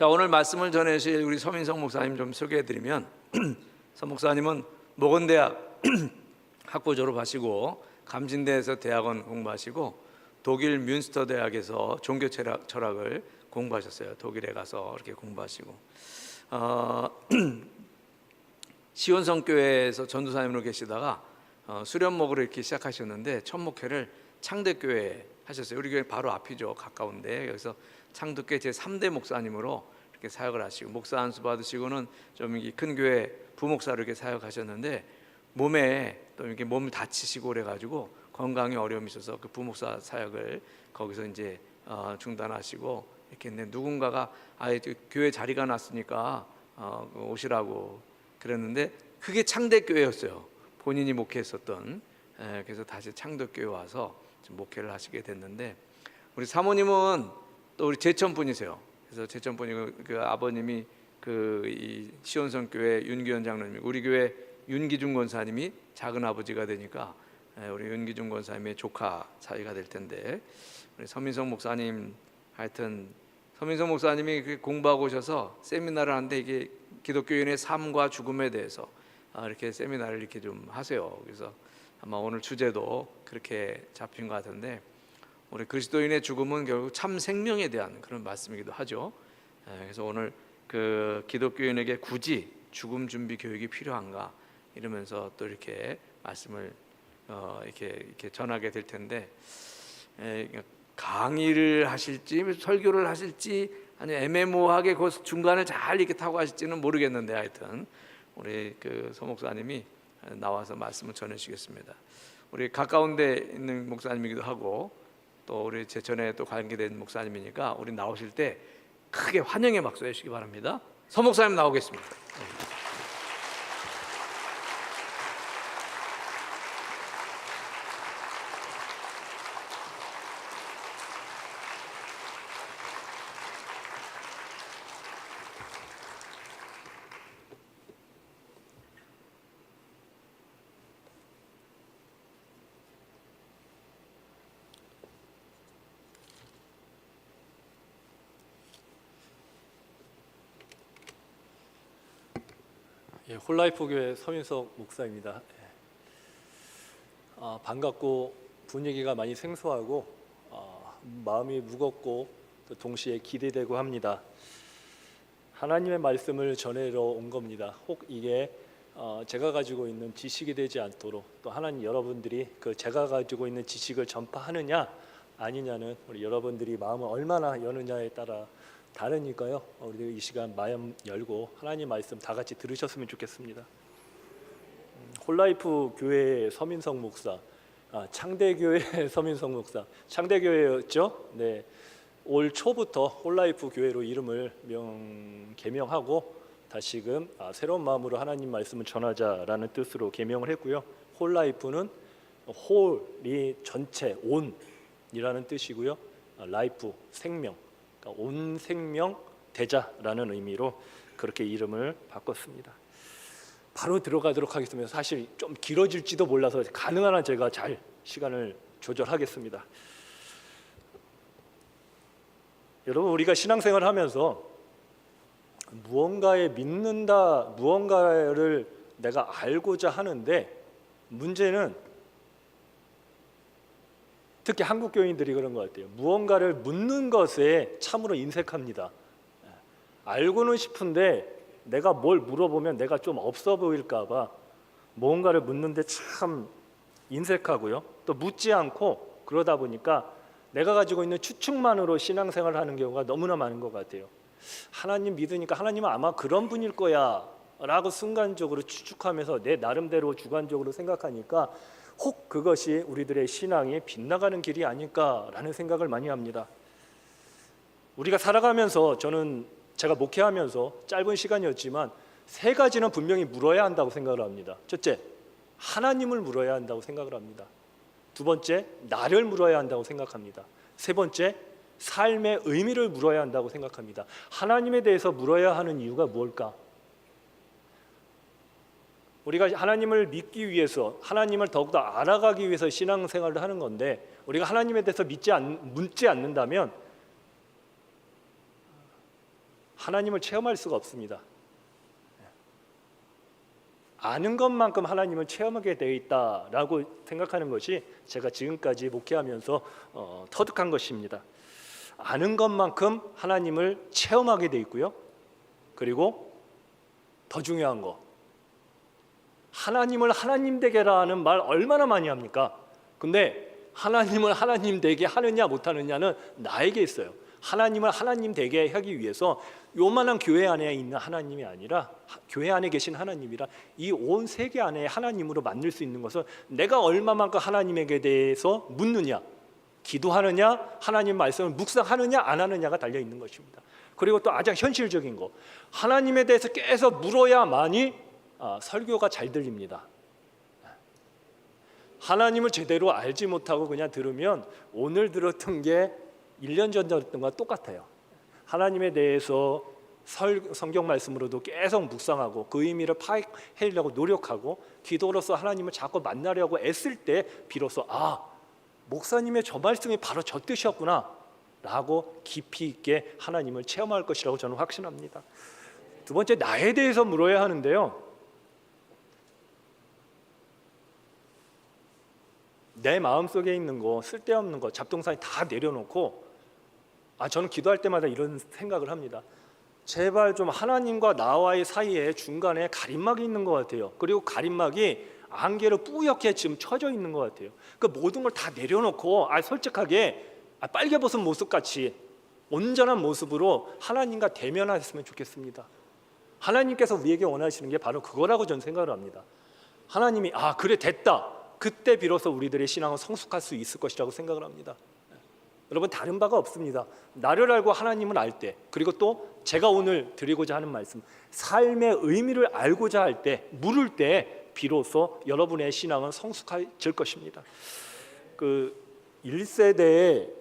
자, 오늘 말씀을 전해주실 우리 서민석 목사님 좀 소개해드리면 서 목사님은 모건대학 학부 졸업하시고 감진대에서 대학원 공부하시고 독일 뮌스터 대학에서 종교 철학을 공부하셨어요. 독일에 가서 이렇게 공부하시고 시온성교회에서 전도사님으로 계시다가 수련목으로 이렇게 시작하셨는데 첫 목회를 창대교회에 하셨어요. 우리 교회 바로 앞이죠. 가까운데 여기서 창덕교회 제3대 목사님으로 이렇게 사역을 하시고 목사 안수 받으시고는 좀 큰 교회 부목사로 이렇게 사역하셨는데 몸에 또 이렇게 몸을 다치시고 그래가지고 건강에 어려움이 있어서 그 부목사 사역을 거기서 이제 중단하시고 이렇게 했는데 누군가가 교회 자리가 났으니까 오시라고 그랬는데 그게 창대교회였어요. 본인이 목회했었던. 그래서 다시 창덕교회 와서 목회를 하시게 됐는데 우리 사모님은 또 우리 제천분이세요. 그래서 제천분이고 그 아버님이 이 시온성교회 윤기현 장로님, 우리 교회 윤기중 권사님이 작은 아버지가 되니까 우리 윤기중 권사님의 조카 사이가 될 텐데 우리 서민석 목사님 하여튼 서민석 목사님이 공부하고 오셔서 세미나를 하는데 이게 기독교인의 삶과 죽음에 대해서 이렇게 세미나를 이렇게 좀 하세요. 그래서 아마 오늘 주제도 그렇게 잡힌 것 같은데 우리 그리스도인의 죽음은 결국 참 생명에 대한 그런 말씀이기도 하죠. 그래서 오늘 그 기독교인에게 굳이 죽음 준비 교육이 필요한가 이러면서 또 이렇게 말씀을 이렇게 전하게 될 텐데 강의를 하실지 설교를 하실지 아니면 애매모호하게 그 중간을 잘 이렇게 타고 하실지는 모르겠는데 하여튼 우리 그 서 목사님이 나와서 말씀을 전해주시겠습니다. 우리 가까운 데 있는 목사님이기도 하고 또 우리 제천에 또 관계된 목사님이니까 우리 나오실 때 크게 환영의 박수 해주시기 바랍니다. 서 목사님 나오겠습니다. 홀라이프 교회 서민석 목사입니다. 반갑고 분위기가 많이 생소하고 마음이 무겁고 또 동시에 기대되고 합니다. 하나님의 말씀을 전하러 온 겁니다. 혹 이게 제가 가지고 있는 지식이 되지 않도록 또 하나님 여러분들이 그 제가 가지고 있는 지식을 전파하느냐 아니냐는 우리 여러분들이 마음을 얼마나 여느냐에 따라 다르니까요. 우리 이 시간 마음 열고 하나님 말씀 다 같이 들으셨으면 좋겠습니다. 홀라이프 교회의 서민석 목사, 창대교회의 서민석 목사, 창대교회였죠. 네, 올 초부터 홀라이프 교회로 이름을 개명하고 다시금 새로운 마음으로 하나님 말씀을 전하자라는 뜻으로 개명을 했고요. 홀라이프는 홀이 전체 온이라는 뜻이고요. 라이프 생명. 그러니까 온 생명 대자라는 의미로 그렇게 이름을 바꿨습니다. 바로 들어가도록 하겠습니다. 사실 좀 길어질지도 몰라서 가능한 한 제가 잘 시간을 조절하겠습니다. 여러분, 우리가 신앙생활을 하면서 무언가에 믿는다, 무언가를 내가 알고자 하는데 문제는 특히 한국 교인들이 그런 것 같아요. 무언가를 묻는 것에 참으로 인색합니다. 알고는 싶은데 내가 뭘 물어보면 내가 좀 없어 보일까 봐 무언가를 묻는데 참 인색하고요. 또 묻지 않고 그러다 보니까 내가 가지고 있는 추측만으로 신앙생활을 하는 경우가 너무나 많은 것 같아요. 하나님 믿으니까 하나님은 아마 그런 분일 거야 라고 순간적으로 추측하면서 내 나름대로 주관적으로 생각하니까 혹 그것이 우리들의 신앙이 빗나가는 길이 아닐까라는 생각을 많이 합니다. 우리가 살아가면서 저는 제가 목회하면서 짧은 시간이었지만 세 가지는 분명히 물어야 한다고 생각을 합니다. 첫째, 하나님을 물어야 한다고 생각을 합니다. 두 번째, 나를 물어야 한다고 생각합니다. 세 번째, 삶의 의미를 물어야 한다고 생각합니다. 하나님에 대해서 물어야 하는 이유가 뭘까? 우리가 하나님을 믿기 위해서 하나님을 더욱더 알아가기 위해서 신앙생활을 하는 건데 우리가 하나님에 대해서 묻지 않는다면 하나님을 체험할 수가 없습니다. 아는 것만큼 하나님을 체험하게 되어 있다라고 생각하는 것이 제가 지금까지 목회하면서 터득한 것입니다. 아는 것만큼 하나님을 체험하게 되어 있고요. 그리고 더 중요한 거, 하나님을 하나님 되게라는 말 얼마나 많이 합니까? 근데 하나님을 하나님 되게 하느냐 못하느냐는 나에게 있어요. 하나님을 하나님 되게 하기 위해서 요만한 교회 안에 있는 하나님이 아니라 교회 안에 계신 하나님이라 이 온 세계 안에 하나님으로 만들 수 있는 것은 내가 얼마만큼 하나님에게 대해서 묻느냐, 기도하느냐, 하나님 말씀을 묵상하느냐 안 하느냐가 달려 있는 것입니다. 그리고 또 가장 현실적인 거, 하나님에 대해서 계속 물어야만이 설교가 잘 들립니다. 하나님을 제대로 알지 못하고 그냥 들으면 오늘 들었던 게 1년 전 들었던 것과 똑같아요. 하나님에 대해서 성경 말씀으로도 계속 묵상하고 그 의미를 파악하려고 노력하고 기도로서 하나님을 자꾸 만나려고 애쓸 때 비로소 목사님의 저 말씀이 바로 저 뜻이었구나 라고 깊이 있게 하나님을 체험할 것이라고 저는 확신합니다. 두 번째, 나에 대해서 물어야 하는데요, 내 마음속에 있는 거, 쓸데없는 거, 잡동사니 다 내려놓고 저는 기도할 때마다 이런 생각을 합니다. 제발 좀 하나님과 나와의 사이에 중간에 가림막이 있는 것 같아요. 그리고 가림막이 안개로 뿌옇게 지금 쳐져 있는 것 같아요. 그 모든 걸 다 내려놓고 솔직하게 빨개벗은 모습같이 온전한 모습으로 하나님과 대면하셨으면 좋겠습니다. 하나님께서 우리에게 원하시는 게 바로 그거라고 저는 생각을 합니다. 하나님이 그래 됐다, 그때 비로소 우리들의 신앙은 성숙할 수 있을 것이라고 생각을 합니다. 여러분, 다른 바가 없습니다. 나를 알고 하나님을 알 때, 그리고 또 제가 오늘 드리고자 하는 말씀, 삶의 의미를 알고자 할 때, 물을 때 비로소 여러분의 신앙은 성숙해질 것입니다. 그 1세대의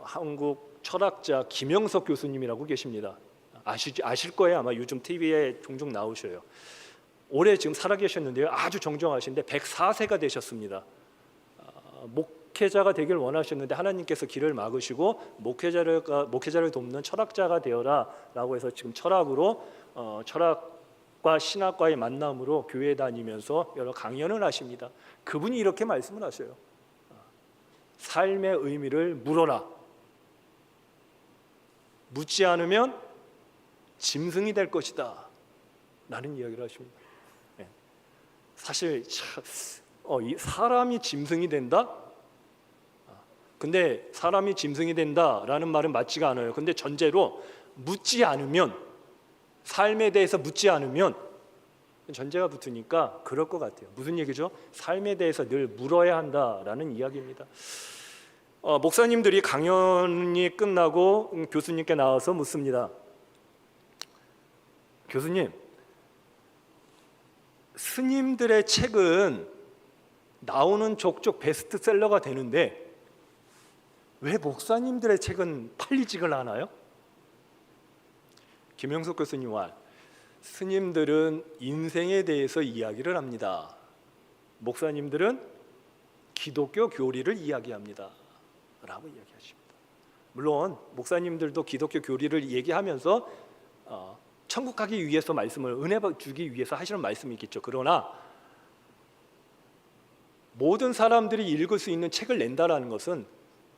한국 철학자 김영석 교수님이라고 계십니다. 아실 거예요. 아마 요즘 TV에 종종 나오셔요. 올해 지금 살아계셨는데요, 아주 정정하신데 104세가 되셨습니다. 목회자가 되길 원하셨는데 하나님께서 길을 막으시고 목회자를 돕는 철학자가 되어라 라고 해서 지금 철학과 신학과의 만남으로 교회 다니면서 여러 강연을 하십니다. 그분이 이렇게 말씀을 하셔요. 삶의 의미를 물어라. 묻지 않으면 짐승이 될 것이다 라는 이야기를 하십니다. 사실 이 사람이 짐승이 된다? 근데 사람이 짐승이 된다라는 말은 맞지가 않아요. 근데 전제로 묻지 않으면, 삶에 대해서 묻지 않으면, 전제가 붙으니까 그럴 것 같아요. 무슨 얘기죠? 삶에 대해서 늘 물어야 한다라는 이야기입니다. 목사님들이 강연이 끝나고 교수님께 나와서 묻습니다. 교수님, 스님들의 책은 나오는 족족 베스트셀러가 되는데 왜 목사님들의 책은 팔리지가 않아요? 김영석 교수님 말, 스님들은 인생에 대해서 이야기를 합니다. 목사님들은 기독교 교리를 이야기합니다 라고 이야기하십니다. 물론 목사님들도 기독교 교리를 얘기하면서 천국 가기 위해서 말씀을 은혜 주기 위해서 하시는 말씀이 있겠죠. 그러나 모든 사람들이 읽을 수 있는 책을 낸다라는 것은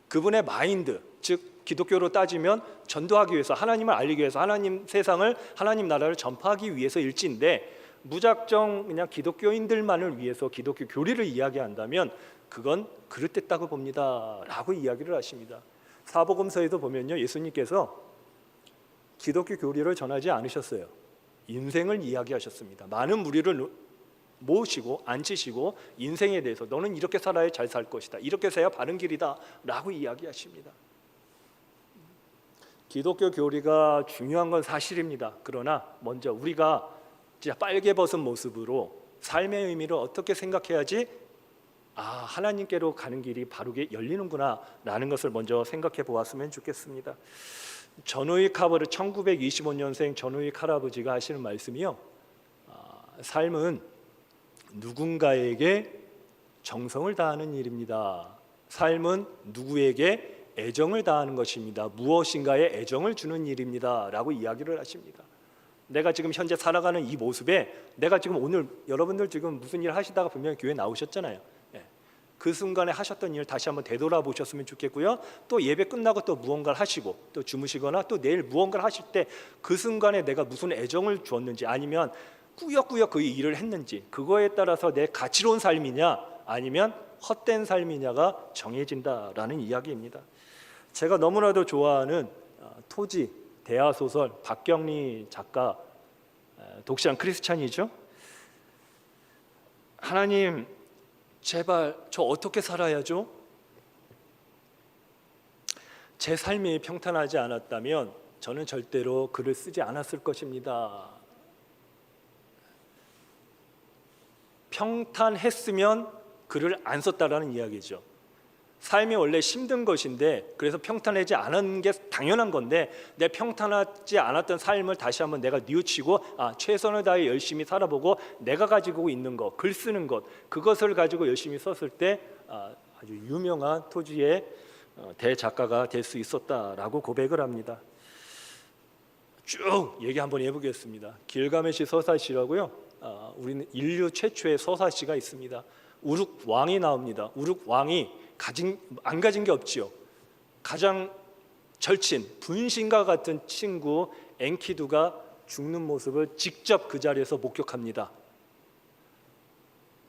그분의 마인드, 즉 기독교로 따지면 전도하기 위해서, 하나님을 알리기 위해서, 하나님 세상을, 하나님 나라를 전파하기 위해서 일지인데, 무작정 그냥 기독교인들만을 위해서 기독교 교리를 이야기한다면 그건 그릇됐다고 봅니다 라고 이야기를 하십니다. 사복음서에도 보면요, 예수님께서 기독교 교리를 전하지 않으셨어요. 인생을 이야기하셨습니다. 많은 무리를 모으시고 앉히시고 인생에 대해서 너는 이렇게 살아야 잘 살 것이다, 이렇게 살아야 바른 길이다 라고 이야기하십니다. 기독교 교리가 중요한 건 사실입니다. 그러나 먼저 우리가 진짜 빨개 벗은 모습으로 삶의 의미를 어떻게 생각해야지 하나님께로 가는 길이 바르게 열리는구나 라는 것을 먼저 생각해 보았으면 좋겠습니다. 전우익 할아버지, 1925년생 전우익 할아버지가 하시는 말씀이요, 삶은 누군가에게 정성을 다하는 일입니다. 삶은 누구에게 애정을 다하는 것입니다. 무엇인가에 애정을 주는 일입니다 라고 이야기를 하십니다. 내가 지금 현재 살아가는 이 모습에 내가 지금 오늘 여러분들 지금 무슨 일 하시다가 분명히 교회 나오셨잖아요. 그 순간에 하셨던 일 다시 한번 되돌아보셨으면 좋겠고요. 또 예배 끝나고 또 무언가를 하시고 또 주무시거나 또 내일 무언가를 하실 때 그 순간에 내가 무슨 애정을 주었는지, 아니면 꾸역꾸역 그 일을 했는지, 그거에 따라서 내 가치로운 삶이냐 아니면 헛된 삶이냐가 정해진다라는 이야기입니다. 제가 너무나도 좋아하는 토지 대하소설 박경리 작가 독실한 크리스찬이죠. 하나님 제발 저 어떻게 살아야죠? 제 삶이 평탄하지 않았다면 저는 절대로 글을 쓰지 않았을 것입니다. 평탄했으면 글을 안 썼다라는 이야기죠. 삶이 원래 힘든 것인데, 그래서 평탄하지 않은 게 당연한 건데, 내 평탄하지 않았던 삶을 다시 한번 내가 뉘우치고 최선을 다해 열심히 살아보고 내가 가지고 있는 것, 글 쓰는 것, 그것을 가지고 열심히 썼을 때 아주 유명한 토지의 대작가가 될 수 있었다라고 고백을 합니다. 쭉 얘기 한번 해보겠습니다. 길가메시 서사시라고요. 우리는 인류 최초의 서사시가 있습니다. 우룩 왕이 나옵니다. 우룩 왕이 안 가진 게 없지요. 가장 절친 분신과 같은 친구 엔키두가 죽는 모습을 직접 그 자리에서 목격합니다.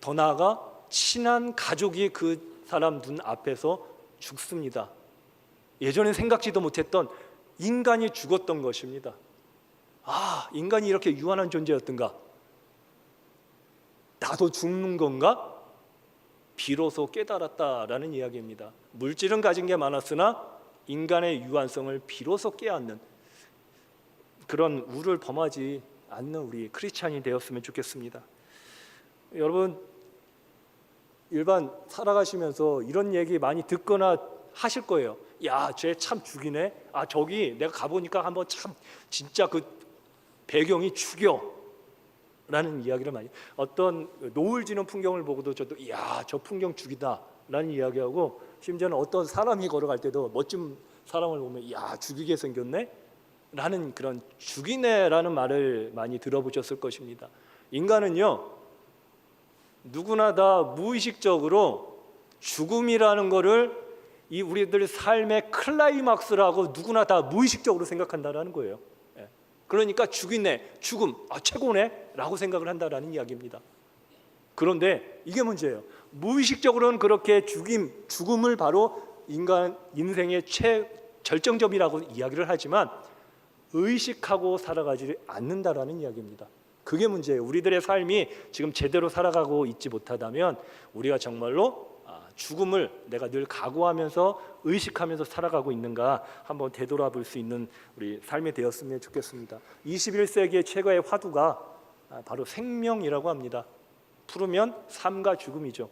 더 나아가 친한 가족이 그 사람 눈 앞에서 죽습니다. 예전에 생각지도 못했던 인간이 죽었던 것입니다. 인간이 이렇게 유한한 존재였던가? 나도 죽는 건가? 비로소 깨달았다라는 이야기입니다. 물질은 가진 게 많았으나 인간의 유한성을 비로소 깨닫는 그런 우를 범하지 않는 우리 크리스찬이 되었으면 좋겠습니다. 여러분, 일반 살아가시면서 이런 얘기 많이 듣거나 하실 거예요. 야, 쟤 참 죽이네. 저기 내가 가보니까 한번 참 진짜 그 배경이 죽여 라는 이야기를 많이, 어떤 노을 지는 풍경을 보고도 저도 저 풍경 죽이다 라는 이야기하고, 심지어는 어떤 사람이 걸어갈 때도 멋진 사람을 보면 죽이게 생겼네 라는, 그런 죽이네 라는 말을 많이 들어보셨을 것입니다. 인간은요, 누구나 다 무의식적으로 죽음이라는 거를 이 우리들 삶의 클라이막스라고 누구나 다 무의식적으로 생각한다라는 거예요. 그러니까 죽이네, 죽음, 최고네 라고 생각을 한다라는 이야기입니다. 그런데 이게 문제예요. 무의식적으로는 그렇게 죽음을 바로 인간 인생의 절정점이라고 이야기를 하지만 의식하고 살아가지 않는다라는 이야기입니다. 그게 문제예요. 우리들의 삶이 지금 제대로 살아가고 있지 못하다면 우리가 정말로 죽음을 내가 늘 각오하면서 의식하면서 살아가고 있는가 한번 되돌아볼 수 있는 우리 삶이 되었으면 좋겠습니다. 21세기의 최고의 화두가 바로 생명이라고 합니다. 풀으면 삶과 죽음이죠.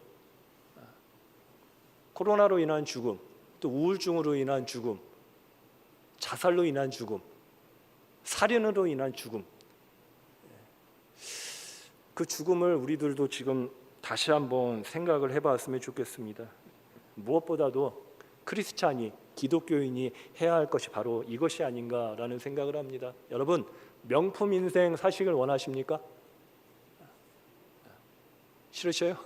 코로나로 인한 죽음, 또 우울증으로 인한 죽음, 자살로 인한 죽음, 살인으로 인한 죽음, 그 죽음을 우리들도 지금 다시 한번 생각을 해봤으면 좋겠습니다. 무엇보다도 크리스찬이, 기독교인이 해야 할 것이 바로 이것이 아닌가라는 생각을 합니다. 여러분, 명품 인생 사시길 원하십니까? 싫으셔요?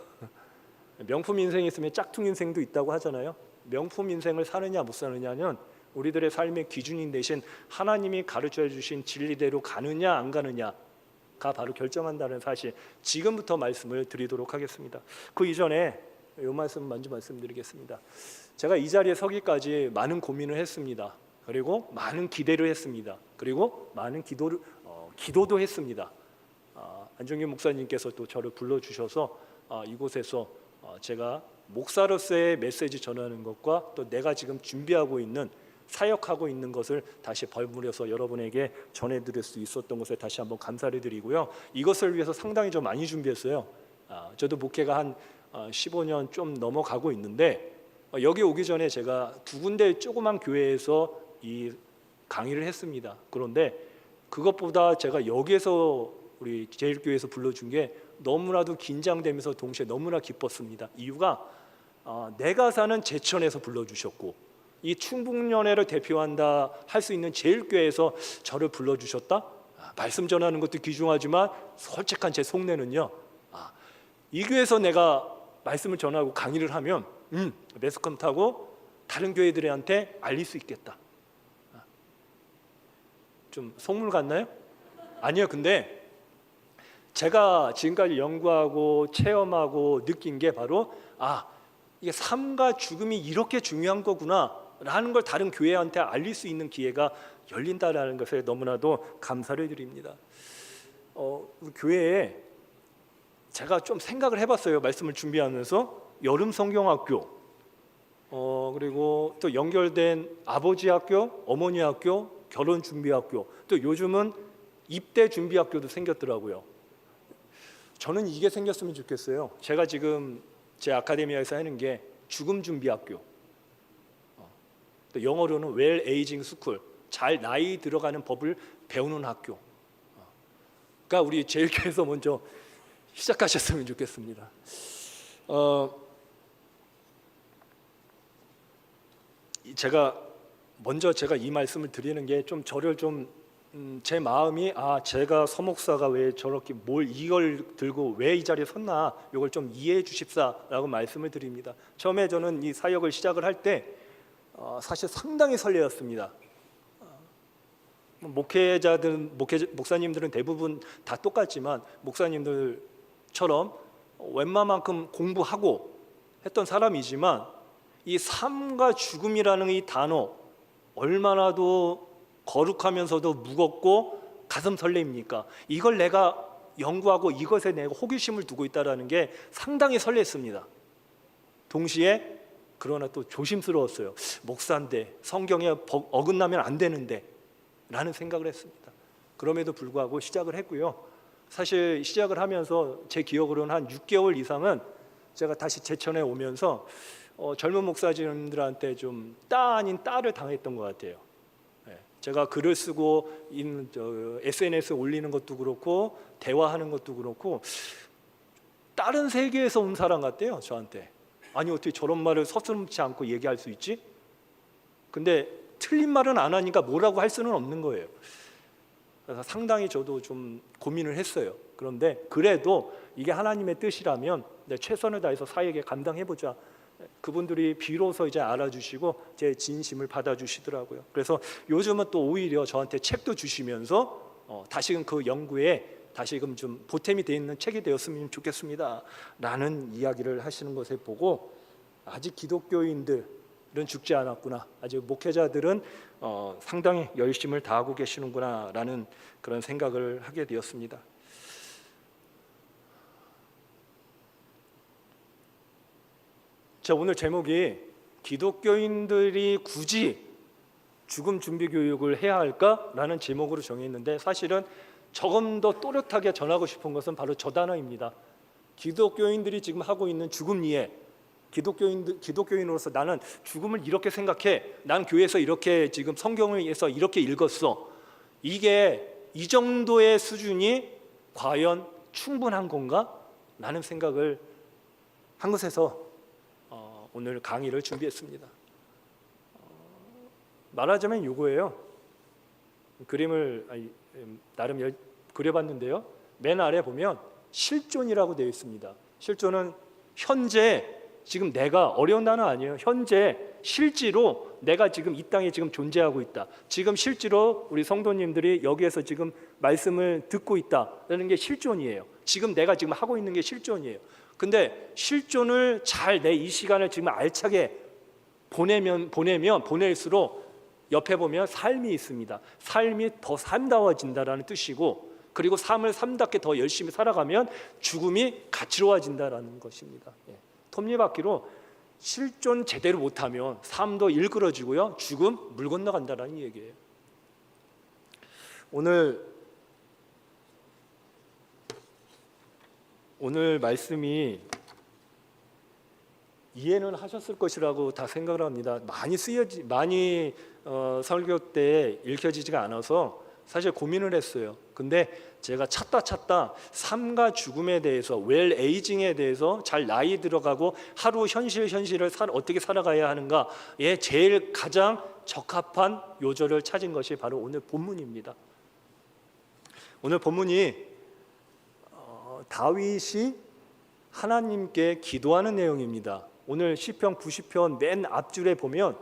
명품 인생이 있으면 짝퉁 인생도 있다고 하잖아요. 명품 인생을 사느냐 못 사느냐는 우리들의 삶의 기준인 대신 하나님이 가르쳐 주신 진리대로 가느냐 안 가느냐가 바로 결정한다는 사실, 지금부터 말씀을 드리도록 하겠습니다. 그 이전에 이 말씀 먼저 말씀드리겠습니다. 제가 이 자리에 서기까지 많은 고민을 했습니다. 그리고 많은 기대를 했습니다. 그리고 많은 기도도 했습니다. 안종균 목사님께서 또 저를 불러주셔서 이곳에서 제가 목사로서의 메시지 전하는 것과 또 내가 지금 준비하고 있는 사역하고 있는 것을 다시 벌무려서 여러분에게 전해드릴 수 있었던 것에 다시 한번 감사를 드리고요. 이것을 위해서 상당히 좀 많이 준비했어요. 저도 목회가 한 15년 좀 넘어가고 있는데 여기 오기 전에 제가 두 군데 조그만 교회에서 이 강의를 했습니다. 그런데 그것보다 제가 여기에서 우리 제일교회에서 불러준 게 너무나도 긴장되면서 동시에 너무나 기뻤습니다. 이유가 내가 사는 제천에서 불러주셨고 이 충북연회를 대표한다 할 수 있는 제일교회에서 저를 불러주셨다. 말씀 전하는 것도 귀중하지만 솔직한 제 속내는요, 이 교회에서 내가 말씀을 전하고 강의를 하면 매스컴 타고 다른 교회들한테 알릴 수 있겠다. 좀 속물 같나요? 아니요. 근데 제가 지금까지 연구하고 체험하고 느낀 게 바로 이게 삶과 죽음이 이렇게 중요한 거구나 라는 걸 다른 교회한테 알릴 수 있는 기회가 열린다라는 것에 너무나도 감사를 드립니다. 우리 교회에 제가 좀 생각을 해봤어요. 말씀을 준비하면서 여름 성경학교, 그리고 또 연결된 아버지 학교, 어머니 학교, 결혼 준비학교, 또 요즘은 입대 준비학교도 생겼더라고요. 저는 이게 생겼으면 좋겠어요. 제가 지금 제 아카데미아에서 하는 게 죽음 준비학교, 또 영어로는 웰 에이징 스쿨, 잘 나이 들어가는 법을 배우는 학교. 그러니까 우리 제일교회에서 먼저 시작하셨으면 좋겠습니다. 제가 이 말씀을 드리는 게 좀 저를 좀 제 마음이 제가 서목사가 왜 저렇게 이걸 들고 왜 이 자리에 섰나, 이걸 좀 이해해 주십사라고 말씀을 드립니다. 처음에 저는 이 사역을 시작을 할 때 사실 상당히 설레었습니다. 목사님들은 대부분 다 똑같지만 목사님들처럼 웬만큼 공부하고 했던 사람이지만 이 삶과 죽음이라는 이 단어 얼마나도 거룩하면서도 무겁고 가슴 설레입니까? 이걸 내가 연구하고 이것에 내가 호기심을 두고 있다는 게 상당히 설렜습니다. 동시에 그러나 또 조심스러웠어요. 목사인데 성경에 어긋나면 안 되는데 라는 생각을 했습니다. 그럼에도 불구하고 시작을 했고요. 사실 시작을 하면서 제 기억으로는 한 6개월 이상은 제가 다시 제천에 오면서 젊은 목사님들한테 좀 따 아닌 따를 당했던 것 같아요. 제가 글을 쓰고 SNS에 올리는 것도 그렇고 대화하는 것도 그렇고 다른 세계에서 온 사람 같대요. 저한테. 아니 어떻게 저런 말을 서슴지 않고 얘기할 수 있지? 근데 틀린 말은 안 하니까 뭐라고 할 수는 없는 거예요. 그래서 상당히 저도 좀 고민을 했어요. 그런데 그래도 이게 하나님의 뜻이라면 최선을 다해서 사역에 감당해보자. 그분들이 비로소 이제 알아주시고 제 진심을 받아주시더라고요. 그래서 요즘은 또 오히려 저한테 책도 주시면서 다시금 그 연구에 다시금 좀 보탬이 되어 있는 책이 되었으면 좋겠습니다 라는 이야기를 하시는 것을 보고 아직 기독교인들은 죽지 않았구나, 아직 목회자들은 상당히 열심을 다하고 계시는구나 라는 그런 생각을 하게 되었습니다. 자, 오늘 제목이 기독교인들이 굳이 죽음 준비 교육을 해야 할까라는 제목으로 정했는데 사실은 조금 더 또렷하게 전하고 싶은 것은 바로 저 단어입니다. 기독교인들이 지금 하고 있는 죽음 이해, 기독교인으로서 나는 죽음을 이렇게 생각해, 난 교회에서 이렇게 지금 성경에서 이렇게 읽었어, 이게 이 정도의 수준이 과연 충분한 건가? 라는 생각을 한 것에서 오늘 강의를 준비했습니다. 말하자면 이거예요. 그림을 나름 그려봤는데요. 맨 아래 보면 실존이라고 되어 있습니다. 실존은 현재 지금 내가, 어려운 단어 아니에요. 현재 실제로 내가 지금 이 땅에 지금 존재하고 있다. 지금 실제로 우리 성도님들이 여기에서 지금 말씀을 듣고 있다라는 게 실존이에요. 지금 내가 지금 하고 있는 게 실존이에요. 근데 실존을 잘 내 이 시간을 지금 알차게 보낼수록 옆에 보면 삶이 있습니다. 삶이 더 삶다워진다라는 뜻이고, 그리고 삶을 삶답게 더 열심히 살아가면 죽음이 가치로워진다라는 것입니다. 톱니바퀴로 실존 제대로 못하면 삶도 일그러지고요, 죽음 물 건너간다라는 얘기예요. 오늘 말씀이 이해는 하셨을 것이라고 다 생각을 합니다. 많이 설교 때 읽혀지지가 않아서 사실 고민을 했어요. 근데 제가 찾다 삶과 죽음에 대해서, 웰 에이징에 대해서, 잘 나이 들어가고 하루 현실을 어떻게 살아가야 하는가에 제일 가장 적합한 요절을 찾은 것이 바로 오늘 본문입니다. 오늘 본문이 다윗이 하나님께 기도하는 내용입니다. 오늘 시편 90편 맨 앞줄에 보면,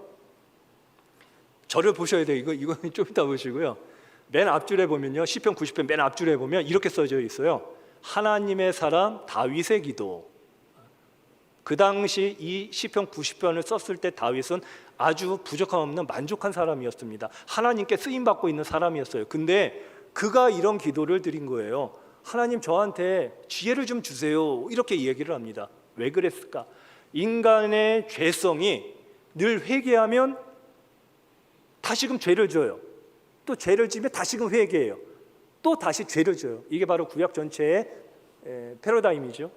저를 보셔야 돼요. 이거는 좀 이따 보시고요. 맨 앞줄에 보면요, 시편 90편 맨 앞줄에 보면 이렇게 써져 있어요. 하나님의 사람 다윗의 기도. 그 당시 이 시편 90편을 썼을 때 다윗은 아주 부족함 없는 만족한 사람이었습니다. 하나님께 쓰임 받고 있는 사람이었어요. 근데 그가 이런 기도를 드린 거예요. 하나님, 저한테 지혜를 좀 주세요. 이렇게 얘기를 합니다. 왜 그랬을까? 인간의 죄성이 늘 회개하면 다시금 죄를 져요. 또 죄를 지면 다시금 회개해요. 또 다시 죄를 져요. 이게 바로 구약 전체의 패러다임이죠.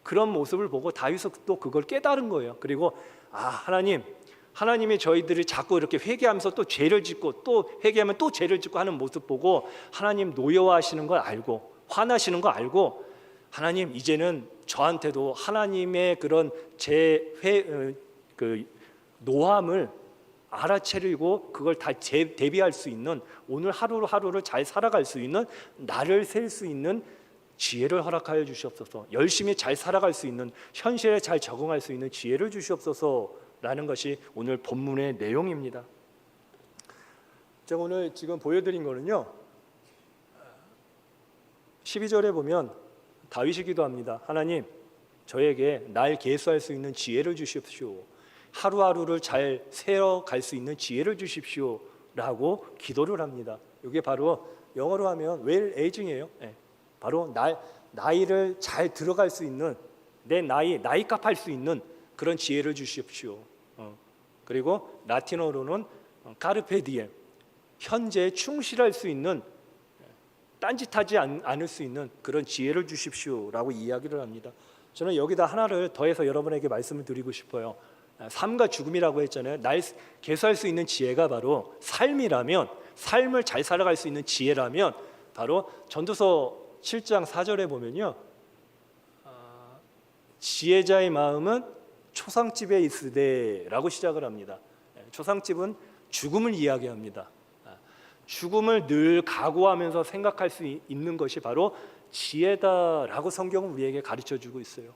그런 모습을 보고 다윗은 또 그걸 깨달은 거예요. 그리고 하나님이 저희들이 자꾸 이렇게 회개하면서 또 죄를 짓고, 또 회개하면 또 죄를 짓고 하는 모습 보고 하나님 노여워하시는 걸 알고, 화나시는 거 알고, 하나님 이제는 저한테도 하나님의 그런 노함을 알아채리고 그걸 다 대비할 수 있는, 오늘 하루를 잘 살아갈 수 있는, 나를 셀 수 있는 지혜를 허락하여 주시옵소서. 열심히 잘 살아갈 수 있는, 현실에 잘 적응할 수 있는 지혜를 주시옵소서라는 것이 오늘 본문의 내용입니다. 제가 오늘 지금 보여드린 거는요, 12절에 보면 다윗이 기도합니다. 하나님, 저에게 날 계수할 수 있는 지혜를 주십시오. 하루하루를 잘 세어갈 수 있는 지혜를 주십시오 라고 기도를 합니다. 이게 바로 영어로 하면 웰 에이징이에요. 바로 나이를 잘 들어갈 수 있는, 내 나이값 할 수 있는 그런 지혜를 주십시오. 그리고 라틴어로는 카르페 디엠, 현재에 충실할 수 있는, 딴짓하지 않을 수 있는 그런 지혜를 주십시오 라고 이야기를 합니다. 저는 여기다 하나를 더해서 여러분에게 말씀을 드리고 싶어요. 삶과 죽음이라고 했잖아요. 날 계수할 수 있는 지혜가 바로 삶이라면, 삶을 잘 살아갈 수 있는 지혜라면 바로 전도서 7장 4절에 보면요, 지혜자의 마음은 초상집에 있으되 라고 시작을 합니다. 초상집은 죽음을 이야기합니다. 죽음을 늘 각오하면서 생각할 수 있는 것이 바로 지혜다라고 성경은 우리에게 가르쳐주고 있어요.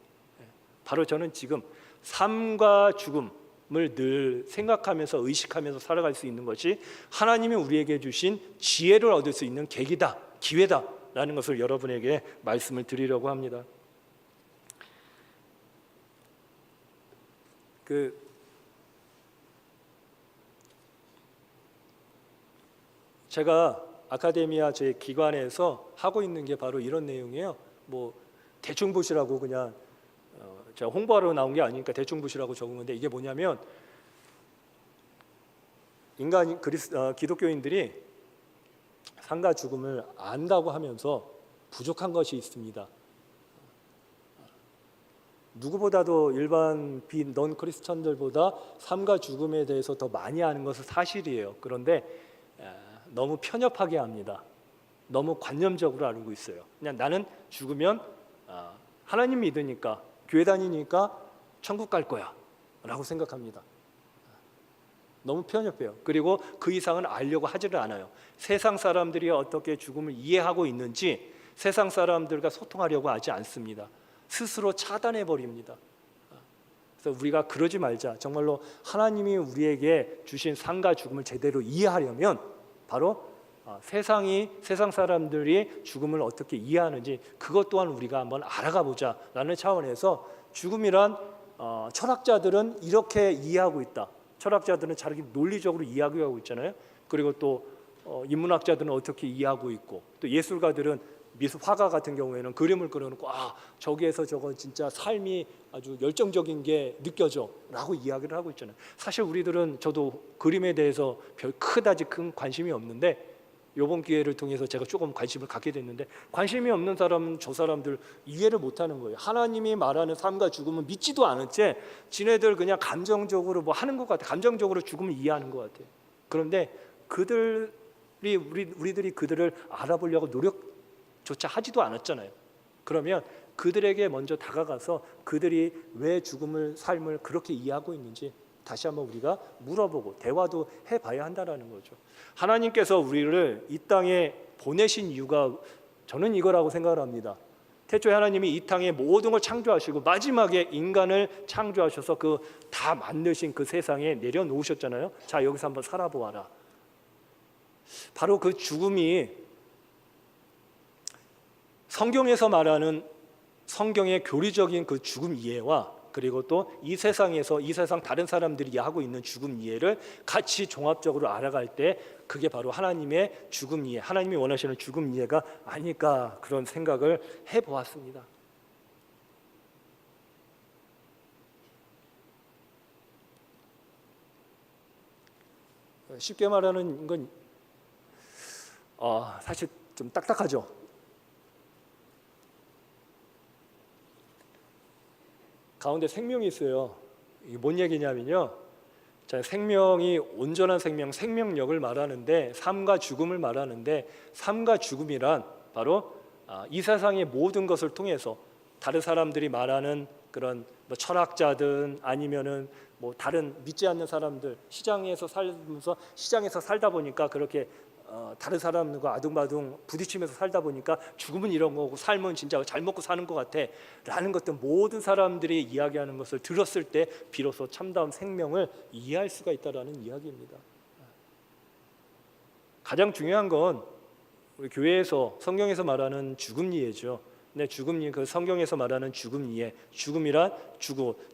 바로 저는 지금 삶과 죽음을 늘 생각하면서 의식하면서 살아갈 수 있는 것이 하나님이 우리에게 주신 지혜를 얻을 수 있는 계기다, 기회다라는 것을 여러분에게 말씀을 드리려고 합니다. 제가 아카데미아 제 기관에서 하고 있는 게 바로 이런 내용이에요. 뭐 대충 보시라고 그냥 제가 홍보하러 나온 게 아니니까 대충 보시라고 적은 건데, 이게 뭐냐면 기독교인들이 삶과 죽음을 안다고 하면서 부족한 것이 있습니다. 누구보다도 일반 넌 크리스천들보다 삶과 죽음에 대해서 더 많이 아는 것은 사실이에요. 그런데 너무 편협하게 합니다. 너무 관념적으로 알고 있어요. 그냥 나는 죽으면 하나님 믿으니까, 교회 다니니까 천국 갈 거야 라고 생각합니다. 너무 편협해요. 그리고 그 이상은 알려고 하지를 않아요. 세상 사람들이 어떻게 죽음을 이해하고 있는지 세상 사람들과 소통하려고 하지 않습니다. 스스로 차단해 버립니다. 그래서 우리가 그러지 말자. 정말로 하나님이 우리에게 주신 삶과 죽음을 제대로 이해하려면 바로 세상 사람들이 죽음을 어떻게 이해하는지 그것 또한 우리가 한번 알아가 보자라는 차원에서, 죽음이란 철학자들은 이렇게 이해하고 있다. 철학자들은 자기 논리적으로 이야기하고 있잖아요. 그리고 또 인문학자들은 어떻게 이해하고 있고, 또 예술가들은 화가 같은 경우에는 그림을 그려놓고 저기에서 저건 진짜 삶이 아주 열정적인 게 느껴져 라고 이야기를 하고 있잖아요. 사실 우리들은, 저도 그림에 대해서 별 그다지 큰 관심이 없는데 이번 기회를 통해서 제가 조금 관심을 갖게 됐는데, 관심이 없는 사람은 저 사람들 이해를 못하는 거예요. 하나님이 말하는 삶과 죽음은 믿지도 않은 채 지네들 그냥 감정적으로 뭐 하는 것 같아. 감정적으로 죽음을 이해하는 것 같아요. 그런데 그들 우리들이 그들을 알아보려고 노력조차 하지도 않았잖아요. 그러면 그들에게 먼저 다가가서 그들이 왜 삶을 그렇게 이해하고 있는지 다시 한번 우리가 물어보고 대화도 해봐야 한다는 거죠. 하나님께서 우리를 이 땅에 보내신 이유가 저는 이거라고 생각을 합니다. 태초에 하나님이 이 땅에 모든 걸 창조하시고 마지막에 인간을 창조하셔서 그 다 만드신 그 세상에 내려놓으셨잖아요. 자, 여기서 한번 살아보아라. 바로 그 죽음이 성경에서 말하는 성경의 교리적인 그 죽음 이해와 그리고 또 이 세상 다른 사람들이 하고 있는 죽음 이해를 같이 종합적으로 알아갈 때 그게 바로 하나님의 죽음 이해, 하나님이 원하시는 죽음 이해가 아닐까 그런 생각을 해보았습니다. 쉽게 말하는 건 사실 좀 딱딱하죠. 가운데 생명이 있어요. 이게 뭔 얘기냐면요. 자, 생명이 온전한 생명력을 말하는데 삶과 죽음을 말하는데 삶과 죽음이란 바로 이 세상의 모든 것을 통해서 다른 사람들이 말하는 그런 뭐 철학자든 아니면은 뭐 다른 믿지 않는 사람들 시장에서 살다 보니까 그렇게 다른 사람들과 아둥바둥 부딪히면서 살다 보니까 죽음은 이런 거고 삶은 진짜 잘 먹고 사는 것 같아 라는 것들 모든 사람들이 이야기하는 것을 들었을 때 비로소 참다운 생명을 이해할 수가 있다는 이야기입니다. 가장 중요한 건 우리 교회에서 성경에서 말하는 죽음 이해죠. 죽음 이해, 그 성경에서 말하는 죽음 이해, 죽음이란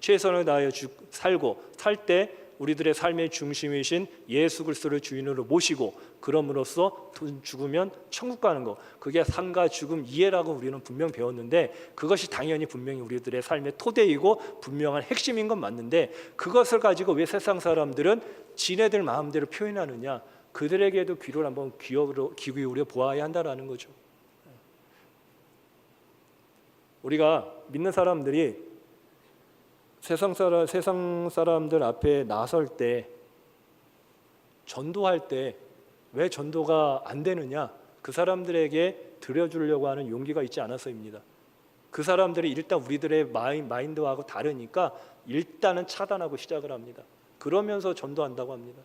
최선을 다하여 살고 살 때 우리들의 삶의 중심이신 예수 그리스도를 주인으로 모시고 그럼으로써 죽으면 천국 가는 거, 그게 삶과 죽음 이해라고 우리는 분명 배웠는데 그것이 당연히 분명히 우리들의 삶의 토대이고 분명한 핵심인 건 맞는데 그것을 가지고 왜 세상 사람들은 지네들 마음대로 표현하느냐, 그들에게도 귀를 한번 기울여 보아야 한다라는 거죠. 우리가 믿는 사람들이 세상 사람들 앞에 나설 때 전도할 때 왜 전도가 안 되느냐, 그 사람들에게 드려주려고 하는 용기가 있지 않아서입니다. 그 사람들이 일단 우리들의 마인드하고 다르니까 일단은 차단하고 시작을 합니다. 그러면서 전도한다고 합니다.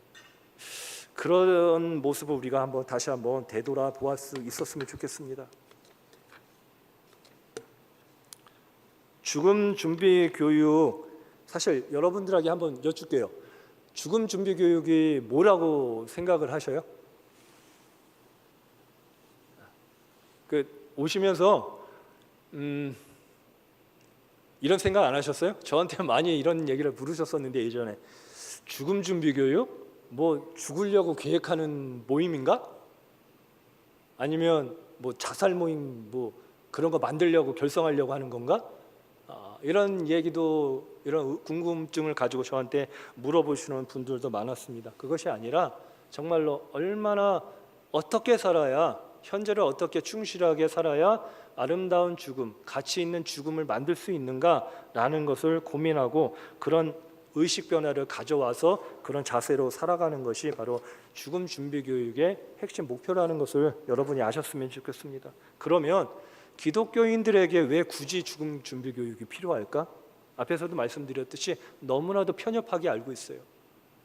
그런 모습을 우리가 다시 한번 되돌아보았 수 있었으면 좋겠습니다. 죽음 준비 교육, 사실 여러분들에게 한번 여쭐게요. 죽음 준비 교육이 뭐라고 생각을 하셔요? 오시면서 이런 생각 안 하셨어요? 저한테 많이 이런 얘기를 물으셨었는데 예전에 죽음 준비 교육? 뭐 죽으려고 계획하는 모임인가? 아니면 뭐 자살 모임 뭐 그런 거 만들려고 결성하려고 하는 건가? 이런 얘기도, 이런 궁금증을 가지고 저한테 물어보시는 분들도 많았습니다. 그것이 아니라 정말로 얼마나 어떻게 살아야, 현재를 어떻게 충실하게 살아야 아름다운 죽음, 가치 있는 죽음을 만들 수 있는가라는 것을 고민하고 그런 의식 변화를 가져와서 그런 자세로 살아가는 것이 바로 죽음 준비 교육의 핵심 목표라는 것을 여러분이 아셨으면 좋겠습니다. 그러면 기독교인들에게 왜 굳이 죽음 준비 교육이 필요할까? 앞에서도 말씀드렸듯이 너무나도 편협하게 알고 있어요.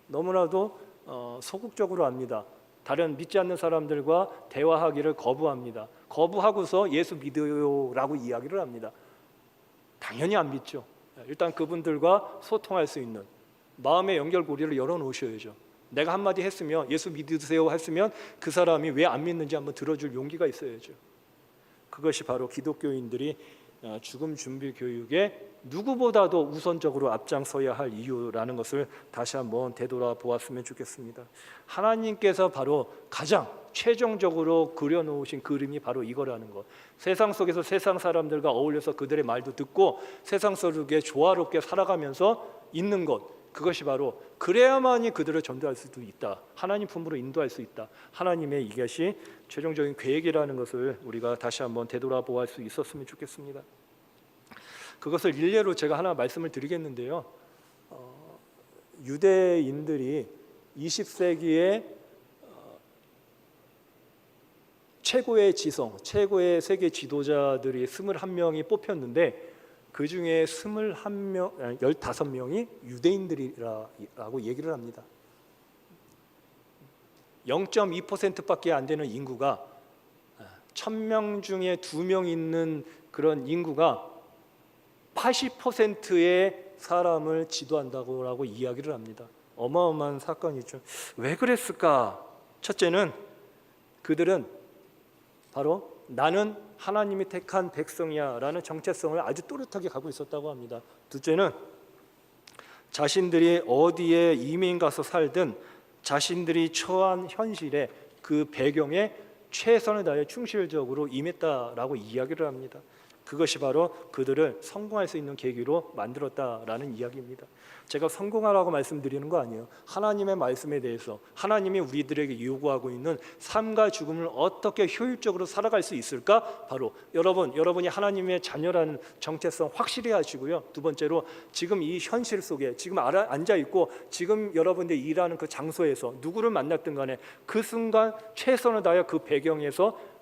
너무나도 소극적으로 압니다. 다른 믿지 않는 사람들과 대화하기를 거부합니다. 거부하고서 예수 믿어요라고 이야기를 합니다. 당연히 안 믿죠. 일단 그분들과 소통할 수 있는 마음의 연결고리를 열어놓으셔야죠. 내가 한마디 했으면, 예수 믿으세요 했으면 그 사람이 왜 안 믿는지 한번 들어줄 용기가 있어야죠. 그것이 바로 기독교인들이 죽음 준비 교육에 누구보다도 우선적으로 앞장서야 할 이유라는 것을 다시 한번 되돌아보았으면 좋겠습니다. 하나님께서 바로 가장 최종적으로 그려놓으신 그림이 바로 이거라는 것. 세상 속에서 세상 사람들과 어울려서 그들의 말도 듣고 세상 속에 조화롭게 살아가면서 있는 것, 그것이 바로 그래야만이 그들을 전도할 수도 있다. 하나님 품으로 인도할 수 있다. 하나님의 이것이 최종적인 계획이라는 것을 우리가 다시 한번 되돌아보아할 수 있었으면 좋겠습니다. 그것을 일례로 제가 하나 말씀을 드리겠는데요. 유대인들이 20세기에 최고의 지성, 최고의 세계 지도자들이 21명이 뽑혔는데 그 중에 15명이 유대인들이라고 얘기를 합니다. 0.2%밖에 안 되는 인구가 1000명 중에 2명 있는 그런 인구가 80%의 사람을 지도한다고 이야기를 합니다. 어마어마한 사건이죠. 왜 그랬을까? 첫째는 그들은 바로 나는 하나님이 택한 백성이야 라는 정체성을 아주 또렷하게 갖고 있었다고 합니다. 둘째는 자신들이 어디에 이민 가서 살든 자신들이 처한 현실에 그 배경에 최선을 다해 충실적으로 임했다라고 이야기를 합니다. 그것이 바로 그들을 성공할 수 있는 계기로 만들었다라는 이야기입니다. 제가 성공하라고 말씀드리는 거 아니에요. 하나님의 말씀에 대해서 하나님이 우리들에게 요구하고 있는 삶과 죽음을 어떻게 효율적으로 살아갈 수 있을까? 바로 여러분이 하나님의 자녀라는 정체성 확실히 하시고요. 두 번째로 지금 이 현실 속에 지금 앉아 있고 지금 여러분들이 일하는 그 장소에서 누구를 만났든 간에 그 순간 최선을 다해 그 배경에서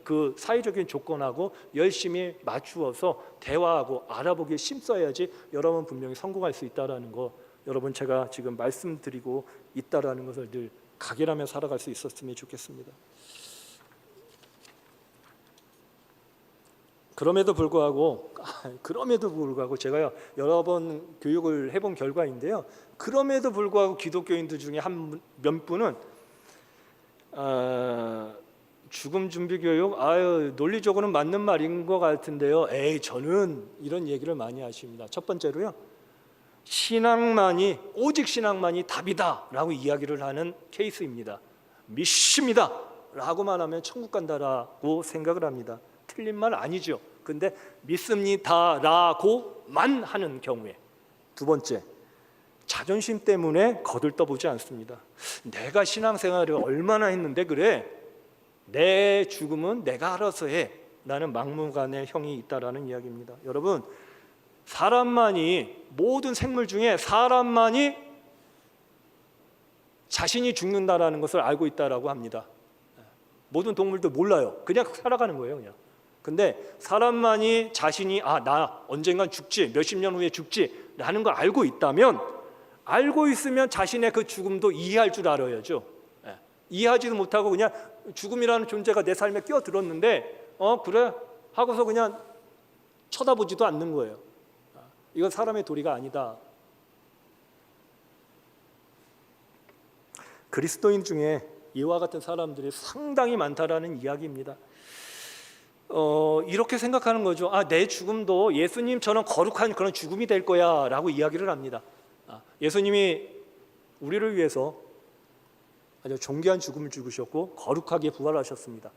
그 사회적인 조건하고 열심히 맞추어서 대화하고 알아보기에 힘써야지 여러분 분명히 성공할 수 있다라는 거, 여러분 제가 지금 말씀드리고 있다라는 것을 늘 각일하며 살아갈 수 있었으면 좋겠습니다. 그럼에도 불구하고 제가요 여러 번 교육을 해본 결과인데요. 그럼에도 불구하고 기독교인들 중에 몇 분은 죽음 준비 교육, 논리적으로는 맞는 말인 것 같은데요. 저는 이런 얘기를 많이 하십니다. 첫 번째로요, 오직 신앙만이 답이다라고 이야기를 하는 케이스입니다. 믿습니다 라고만 하면 천국 간다라고 생각을 합니다. 틀린 말 아니죠. 근데 믿습니다라고만 하는 경우에. 두 번째, 자존심 때문에 거들떠보지 않습니다. 내가 신앙생활을 얼마나 했는데 그래? 내 죽음은 내가 알아서 해 라는 막무가내 형이 있다라는 이야기입니다. 여러분, 모든 생물 중에 사람만이 자신이 죽는다라는 것을 알고 있다라고 합니다. 모든 동물도 몰라요. 그냥 살아가는 거예요, 그냥. 근데 사람만이 자신이 나 언젠간 죽지, 몇십 년 후에 죽지 라는 걸 알고 있으면 자신의 그 죽음도 이해할 줄 알아야죠. 이해하지도 못하고 그냥 죽음이라는 존재가 내 삶에 끼어들었는데 그래 하고서 그냥 쳐다보지도 않는 거예요. 이건 사람의 도리가 아니다. 그리스도인 중에 이와 같은 사람들이 상당히 많다라는 이야기입니다. 이렇게 생각하는 거죠. 내 죽음도 예수님처럼 거룩한 그런 죽음이 될 거야 라고 이야기를 합니다. 예수님이 우리를 위해서 아주 존귀한 죽음을 죽으셨고 거룩하게 부활하셨습니다.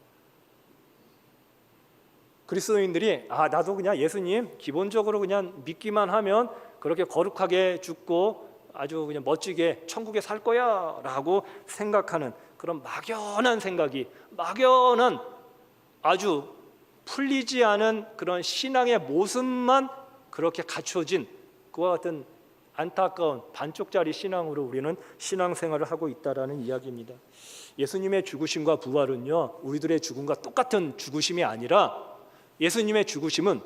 그리스도인들이 나도 그냥 예수님 기본적으로 그냥 믿기만 하면 그렇게 거룩하게 죽고 아주 그냥 멋지게 천국에 살 거야 라고 생각하는 그런 막연한 아주 풀리지 않은 그런 신앙의 모습만 그렇게 갖춰진 그와 같은 안타까운 반쪽짜리 신앙으로 우리는 신앙생활을 하고 있다라는 이야기입니다. 예수님의 죽으심과 부활은요, 우리들의 죽음과 똑같은 죽으심이 아니라 예수님의 죽으심은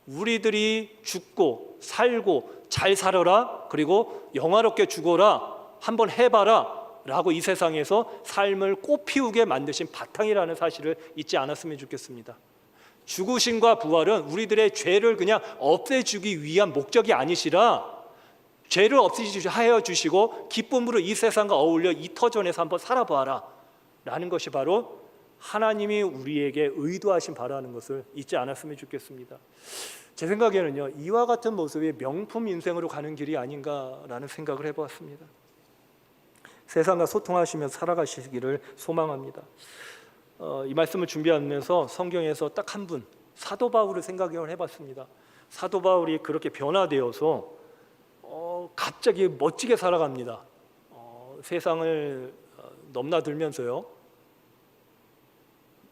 우리들이 죽고 살고 잘 살아라, 그리고 영화롭게 죽어라, 한번 해봐라 라고 이 세상에서 삶을 꽃피우게 만드신 바탕이라는 사실을 잊지 않았으면 좋겠습니다. 죽으심과 부활은 우리들의 죄를 그냥 없애주기 위한 목적이 아니시라 죄를 없애하여 주시고 기쁨으로 이 세상과 어울려 이 터전에서 한번 살아봐라 라는 것이 바로 하나님이 우리에게 의도하신 바라는 것을 잊지 않았으면 좋겠습니다. 제 생각에는요, 이와 같은 모습이 명품 인생으로 가는 길이 아닌가라는 생각을 해보았습니다. 세상과 소통하시며 살아가시기를 소망합니다. 이 말씀을 준비하면서 성경에서 딱 한 분, 사도 바울을 생각을 해봤습니다. 사도 바울이 그렇게 변화되어서 갑자기 멋지게 살아갑니다. 세상을 넘나들면서요,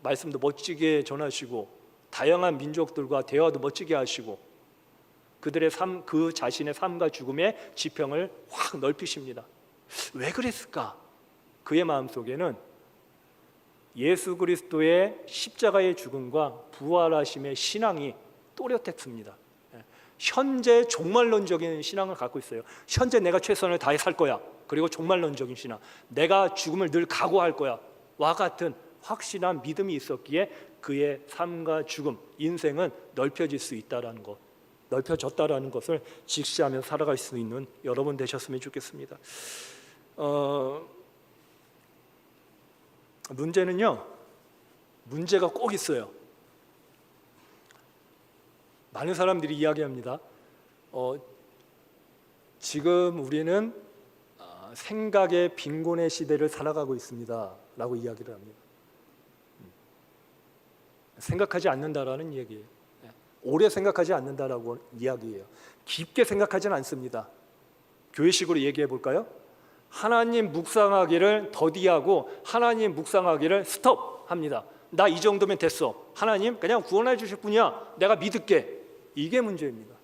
말씀도 멋지게 전하시고 다양한 민족들과 대화도 멋지게 하시고 그들의 삶, 그 자신의 삶과 죽음의 지평을 확 넓히십니다. 왜 그랬을까? 그의 마음속에는 예수 그리스도의 십자가의 죽음과 부활하심의 신앙이 또렷했습니다. 현재 종말론적인 신앙을 갖고 있어요. 현재 내가 최선을 다해 살 거야. 그리고 종말론적인 신앙, 내가 죽음을 늘 각오할 거야 와 같은 확실한 믿음이 있었기에 그의 삶과 죽음, 인생은 넓혀질 수 있다라는 것, 넓혀졌다라는 것을 직시하면서 살아갈 수 있는 여러분 되셨으면 좋겠습니다. 문제가 꼭 있어요. 많은 사람들이 이야기합니다. 지금 우리는 생각의 빈곤의 시대를 살아가고 있습니다 라고 이야기를 합니다. 생각하지 않는다라는 얘기예요. 오래 생각하지 않는다라고 이야기해요. 깊게 생각하지는 않습니다. 교회식으로 얘기해 볼까요? 하나님 묵상하기를 더디하고 하나님 묵상하기를 스톱합니다. 나 이 정도면 됐어. 하나님 그냥 구원해 주실 분이야. 내가 믿을게. 이게 문제입니다.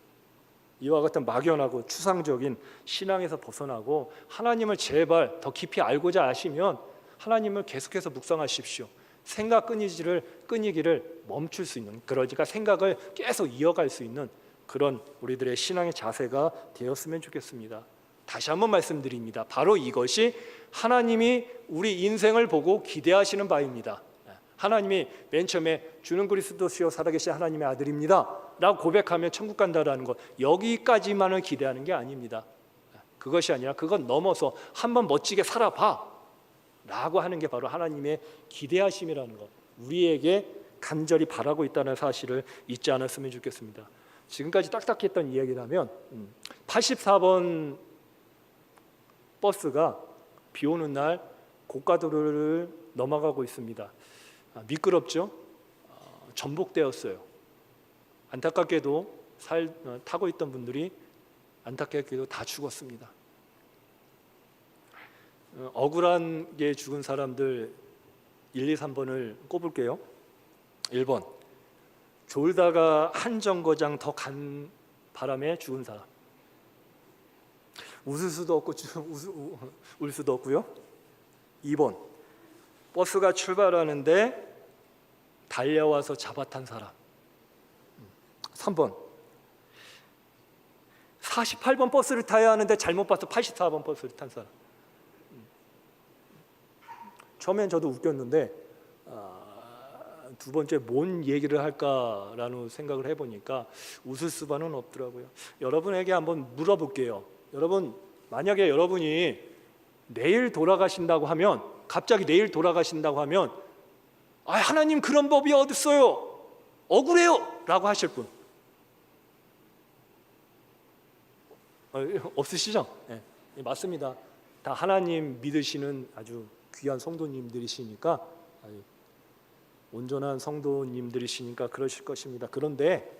이와 같은 막연하고 추상적인 신앙에서 벗어나고 하나님을 제발 더 깊이 알고자 하시면 하나님을 계속해서 묵상하십시오. 생각 끊이기를 멈출 수 있는, 그러니까 생각을 계속 이어갈 수 있는 그런 우리들의 신앙의 자세가 되었으면 좋겠습니다. 다시 한번 말씀드립니다. 바로 이것이 하나님이 우리 인생을 보고 기대하시는 바입니다. 하나님이 맨 처음에 주는 그리스도시요 살아계신 하나님의 아들입니다 라고 고백하면 천국 간다라는 것, 여기까지만을 기대하는 게 아닙니다. 그것이 아니라 그건 넘어서 한번 멋지게 살아봐 라고 하는 게 바로 하나님의 기대하심이라는 것, 우리에게 간절히 바라고 있다는 사실을 잊지 않았으면 좋겠습니다. 지금까지 딱딱했던 이야기라면 84번 버스가 비 오는 날 고가도로를 넘어가고 있습니다. 미끄럽죠? 전복되었어요. 안타깝게도 타고 있던 분들이 안타깝게도 다 죽었습니다. 억울하게 죽은 사람들 1, 2, 3번을 꼽을게요. 1번, 졸다가 한 정거장 더 간 바람에 죽은 사람. 웃을 수도 없고 울 수도 없고요. 2번, 버스가 출발하는데 달려와서 잡아탄 사람. 3번, 48번 버스를 타야 하는데 잘못 봐서 84번 버스를 탄 사람. 처음엔 저도 웃겼는데 두 번째 뭔 얘기를 할까라는 생각을 해보니까 웃을 수만은 없더라고요. 여러분에게 한번 물어볼게요. 여러분, 만약에 여러분이 내일 돌아가신다고 하면, 갑자기 내일 돌아가신다고 하면 하나님 그런 법이 어딨어요? 억울해요 라고 하실 분 없으시죠? 네, 맞습니다. 다 하나님 믿으시는 아주 귀한 성도님들이시니까, 온전한 성도님들이시니까 그러실 것입니다. 그런데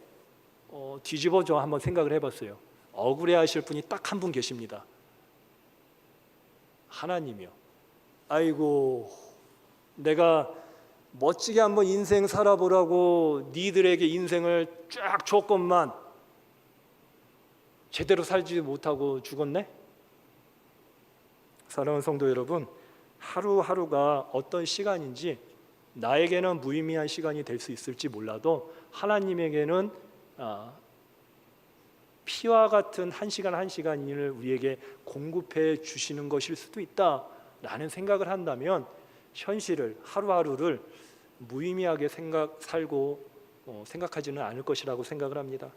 뒤집어져 한번 생각을 해봤어요. 억울해하실 분이 딱 한 분 계십니다. 하나님이요. 아이고, 내가 멋지게 한번 인생 살아보라고 니들에게 인생을 쫙 줬건만 제대로 살지 못하고 죽었네? 사랑하는 성도 여러분, 하루하루가 어떤 시간인지 나에게는 무의미한 시간이 될 수 있을지 몰라도 하나님에게는 피와 같은 한 시간 한 시간을 우리에게 공급해 주시는 것일 수도 있다라는 생각을 한다면 현실을, 하루하루를 무의미하게 생각하지는 않을 것이라고 생각을 합니다.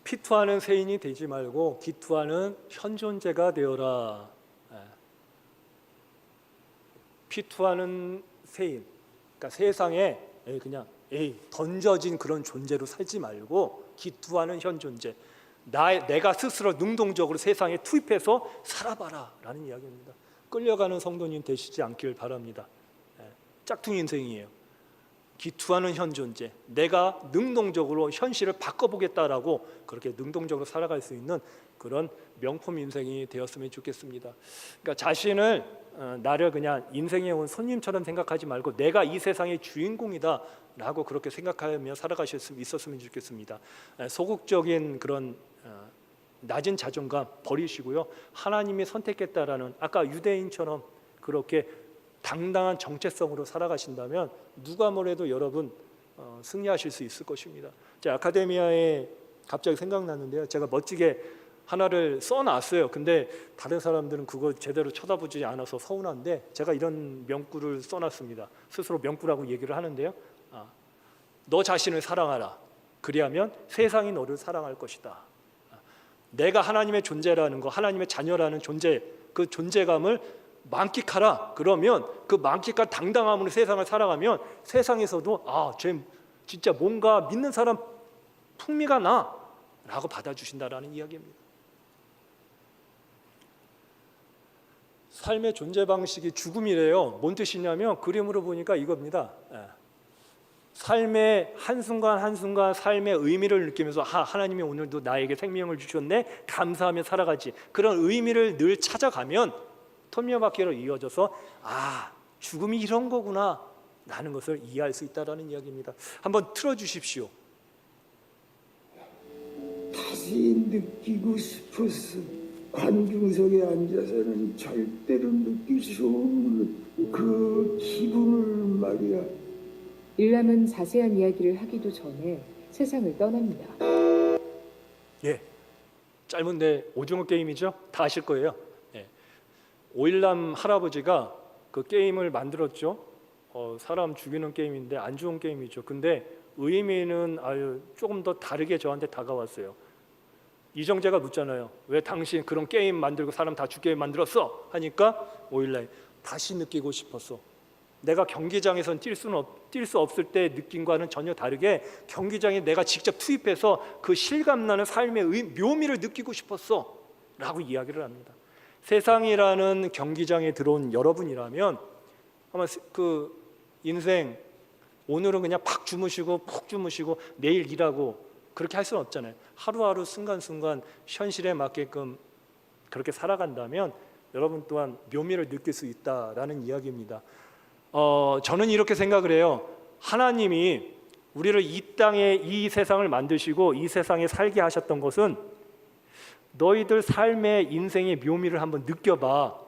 피투하는 세인이 되지 말고 기투하는 현존재가 되어라. 피투하는 세인, 그러니까 세상에 그냥 던져진 그런 존재로 살지 말고 기투하는 현존재, 내가 스스로 능동적으로 세상에 투입해서 살아봐라 라는 이야기입니다. 끌려가는 성도님 되시지 않길 바랍니다. 짝퉁 인생이에요. 기투하는 현존재, 내가 능동적으로 현실을 바꿔보겠다라고 그렇게 능동적으로 살아갈 수 있는 그런 명품 인생이 되었으면 좋겠습니다. 그러니까 자신을, 나를 그냥 인생에 온 손님처럼 생각하지 말고 내가 이 세상의 주인공이다 라고 그렇게 생각하며 살아가실 수 있었으면 좋겠습니다. 소극적인 그런 낮은 자존감 버리시고요. 하나님이 선택했다라는 아까 유대인처럼 그렇게 당당한 정체성으로 살아가신다면 누가 뭐래도 여러분 승리하실 수 있을 것입니다. 제 아카데미아에 갑자기 생각났는데요. 제가 멋지게 하나를 써놨어요. 근데 다른 사람들은 그거 제대로 쳐다보지 않아서 서운한데 제가 이런 명구를 써놨습니다. 스스로 명구라고 얘기를 하는데요. 너 자신을 사랑하라. 그리하면 세상이 너를 사랑할 것이다. 내가 하나님의 존재라는 거, 하나님의 자녀라는 존재, 그 존재감을 만끽하라. 그러면 그 만끽한 당당함으로 세상을 살아가면 세상에서도 쟤 진짜 뭔가 믿는 사람 풍미가 나 라고 받아주신다라는 이야기입니다. 삶의 존재 방식이 죽음이래요. 뭔 뜻이냐면 그림으로 보니까 이겁니다. 삶의 한순간 한순간 삶의 의미를 느끼면서 하나님이 오늘도 나에게 생명을 주셨네 감사하며 살아가지. 그런 의미를 늘 찾아가면 톱니바퀴로 이어져서 죽음이 이런 거구나 라는 것을 이해할 수 있다는 이야기입니다. 한번 틀어주십시오. 다시 느끼고 싶었어. 관중석에 앉아서는 절대로 느낄 수 없는 그 기분을 말이야. 일람은 자세한 이야기를 하기도 전에 세상을 떠납니다. 예, 짧은데 오징어 게임이죠? 다 아실 거예요. 오일남 할아버지가 그 게임을 만들었죠. 사람 죽이는 게임인데 안 좋은 게임이죠. 근데 의미는 조금 더 다르게 저한테 다가왔어요. 이정재가 묻잖아요. 왜 당신 그런 게임 만들고 사람 다 죽게 만들었어? 하니까 오일남이 다시 느끼고 싶었어. 내가 경기장에선 뛸 수 없을 때 느낌과는 전혀 다르게 경기장에 내가 직접 투입해서 그 실감나는 삶의 묘미를 느끼고 싶었어 라고 이야기를 합니다. 세상이라는 경기장에 들어온 여러분이라면 아마 그 인생 오늘은 그냥 팍 주무시고 푹 주무시고 내일 일하고 그렇게 할 수는 없잖아요. 하루하루 순간순간 현실에 맞게끔 그렇게 살아간다면 여러분 또한 묘미를 느낄 수 있다라는 이야기입니다. 저는 이렇게 생각을 해요. 하나님이 우리를 이 땅에 이 세상을 만드시고 이 세상에 살게 하셨던 것은 너희들 삶의 인생의 묘미를 한번 느껴봐.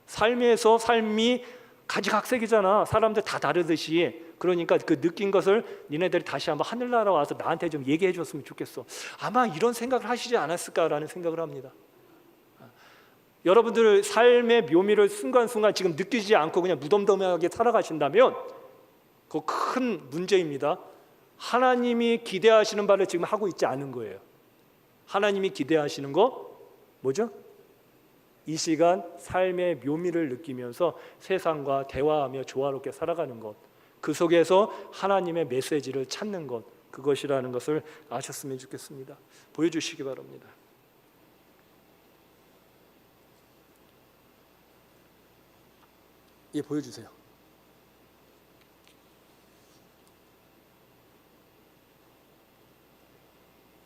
삶에서 삶이 가지각색이잖아. 사람들 다 다르듯이. 그러니까 그 느낀 것을 니네들이 다시 한번 하늘나라 와서 나한테 좀 얘기해 줬으면 좋겠어. 아마 이런 생각을 하시지 않았을까라는 생각을 합니다. 여러분들 삶의 묘미를 순간순간 지금 느끼지 않고 그냥 무덤덤하게 살아가신다면 그거 큰 문제입니다. 하나님이 기대하시는 바를 지금 하고 있지 않은 거예요. 하나님이 기대하시는 거 뭐죠? 이 시간 삶의 묘미를 느끼면서 세상과 대화하며 조화롭게 살아가는 것, 그 속에서 하나님의 메시지를 찾는 것, 그것이라는 것을 아셨으면 좋겠습니다. 보여주시기 바랍니다. 예, 보여주세요.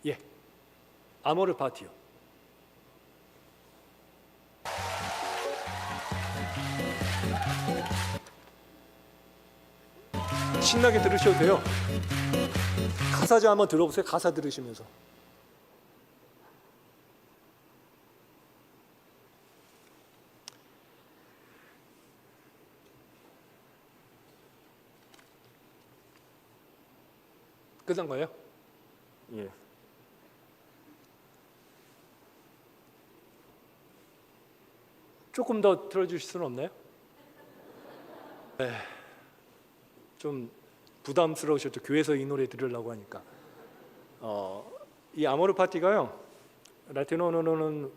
예, 아모르 파티요. 신나게 들으셔도 돼요. 가사 좀 한번 들어보세요. 가사 들으시면서. 끝난 거예요? 예. 조금 더 들어주실 수는 없나요? 네. 좀 부담스러우셨죠. 교회에서 이 노래 들으려고 하니까. 이 아모르 파티가요. 라틴어로는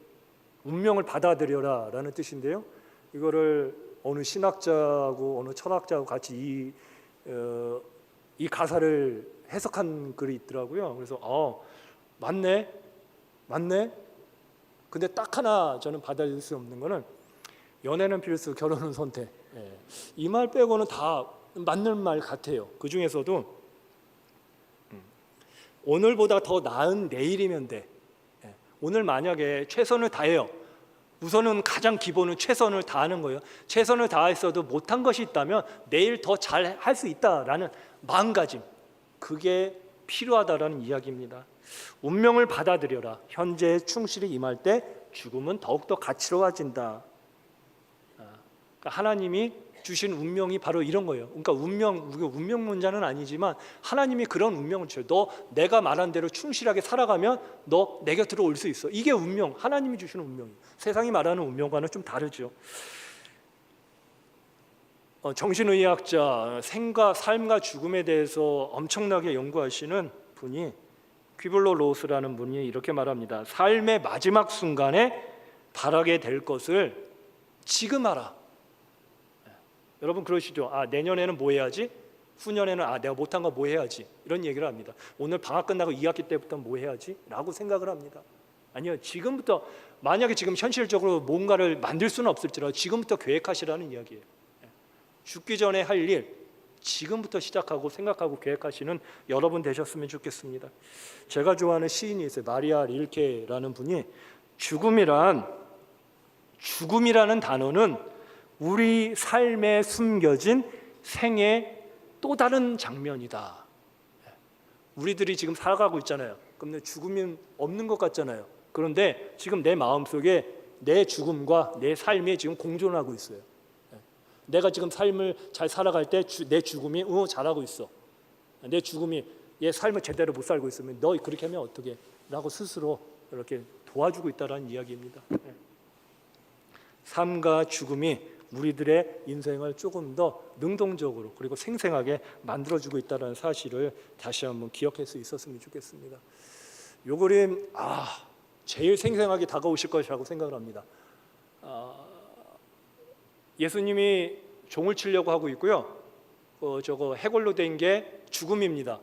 운명을 받아들여라 라는 뜻인데요. 이거를 어느 신학자하고 어느 철학자하고 같이 이 가사를 해석한 글이 있더라고요. 그래서 맞네. 근데 딱 하나 저는 받아들일 수 없는 거는 연애는 필수, 결혼은 선택. 이 말 빼고는 다 맞는 말 같아요. 그 중에서도 오늘보다 더 나은 내일이면 돼. 오늘 만약에 최선을 다해요. 우선은 가장 기본은 최선을 다하는 거예요. 최선을 다했어도 못한 것이 있다면 내일 더 잘 할 수 있다라는 마음가짐, 그게 필요하다라는 이야기입니다. 운명을 받아들여라. 현재에 충실히 임할 때 죽음은 더욱더 가치로워진다. 그러니까 하나님이 주신 운명이 바로 이런 거예요. 그러니까 우리가 운명론자는 아니지만 하나님이 그런 운명을 줘요. 너 내가 말한 대로 충실하게 살아가면 너 내 곁으로 올 수 있어. 이게 운명, 하나님이 주시는 운명이에요. 세상이 말하는 운명과는 좀 다르죠. 정신의학자, 생과 삶과 죽음에 대해서 엄청나게 연구하시는 분이 퀴블러 로스라는 분이 이렇게 말합니다. 삶의 마지막 순간에 바라게 될 것을 지금 알아. 여러분 그러시죠? 내년에는 뭐 해야지? 후년에는 내가 못한 거 뭐 해야지? 이런 얘기를 합니다. 오늘 방학 끝나고 2학기 때부터 뭐 해야지? 라고 생각을 합니다. 아니요, 지금부터, 만약에 지금 현실적으로 뭔가를 만들 수는 없을지라도 지금부터 계획하시라는 이야기예요. 죽기 전에 할 일 지금부터 시작하고 생각하고 계획하시는 여러분 되셨으면 좋겠습니다. 제가 좋아하는 시인이 있어요. 마리아 릴케라는 분이 죽음이라는 단어는 우리 삶에 숨겨진 생의 또 다른 장면이다. 우리들이 지금 살아가고 있잖아요. 근데 죽음이 없는 것 같잖아요. 그런데 지금 내 마음속에 내 죽음과 내 삶이 지금 공존하고 있어요. 내가 지금 삶을 잘 살아갈 때 내 죽음이 잘하고 있어. 내 죽음이 얘 삶을 제대로 못 살고 있으면 너 그렇게 하면 어떻게? 라고 스스로 이렇게 도와주고 있다는 이야기입니다. 삶과 죽음이 우리들의 인생을 조금 더 능동적으로 그리고 생생하게 만들어주고 있다는 사실을 다시 한번 기억할 수 있었으면 좋겠습니다. 요 그림 제일 생생하게 다가오실 것이라고 생각을 합니다. 예수님이 종을 치려고 하고 있고요. 저거 해골로 된 게 죽음입니다.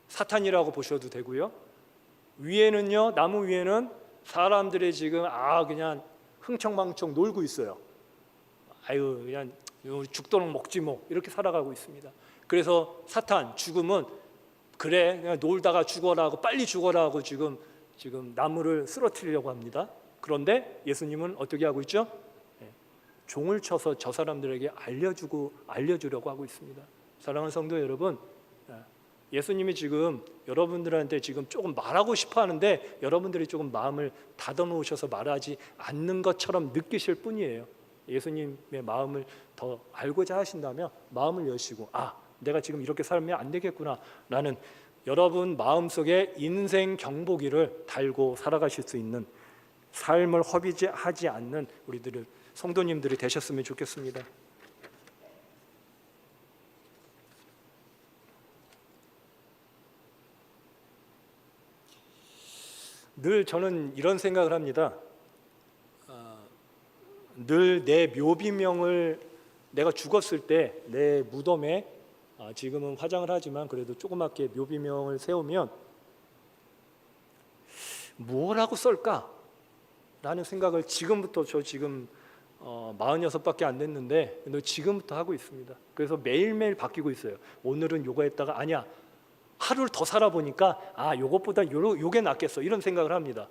사탄이라고 보셔도 되고요. 위에는요, 나무 위에는 사람들이 지금 그냥 흥청망청 놀고 있어요. 그냥 죽도록 먹지 뭐 이렇게 살아가고 있습니다. 그래서 사탄, 죽음은 그래 그냥 놀다가 죽어라 하고 빨리 죽어라 하고 지금 나무를 쓰러뜨리려고 합니다. 그런데 예수님은 어떻게 하고 있죠? 종을 쳐서 저 사람들에게 알려주려고 하고 있습니다. 사랑하는 성도 여러분, 예수님이 지금 여러분들한테 지금 조금 말하고 싶어 하는데 여러분들이 조금 마음을 닫아놓으셔서 말하지 않는 것처럼 느끼실 뿐이에요. 예수님의 마음을 더 알고자 하신다면 마음을 여시고 내가 지금 이렇게 살면 안 되겠구나 라는 여러분 마음속에 인생 경보기를 달고 살아가실 수 있는 삶을 허비하지 않는 우리들을 성도님들이 되셨으면 좋겠습니다. 늘 저는 이런 생각을 합니다. 늘 내 묘비명을 내가 죽었을 때 내 무덤에 지금은 화장을 하지만 그래도 조그맣게 묘비명을 세우면 뭐라고 썰까? 라는 생각을 지금부터 저 지금 46밖에 안 됐는데 지금부터 하고 있습니다. 그래서 매일매일 바뀌고 있어요. 오늘은 요거 했다가 아니야 하루를 더 살아보니까 요것보다 요게 낫겠어 이런 생각을 합니다.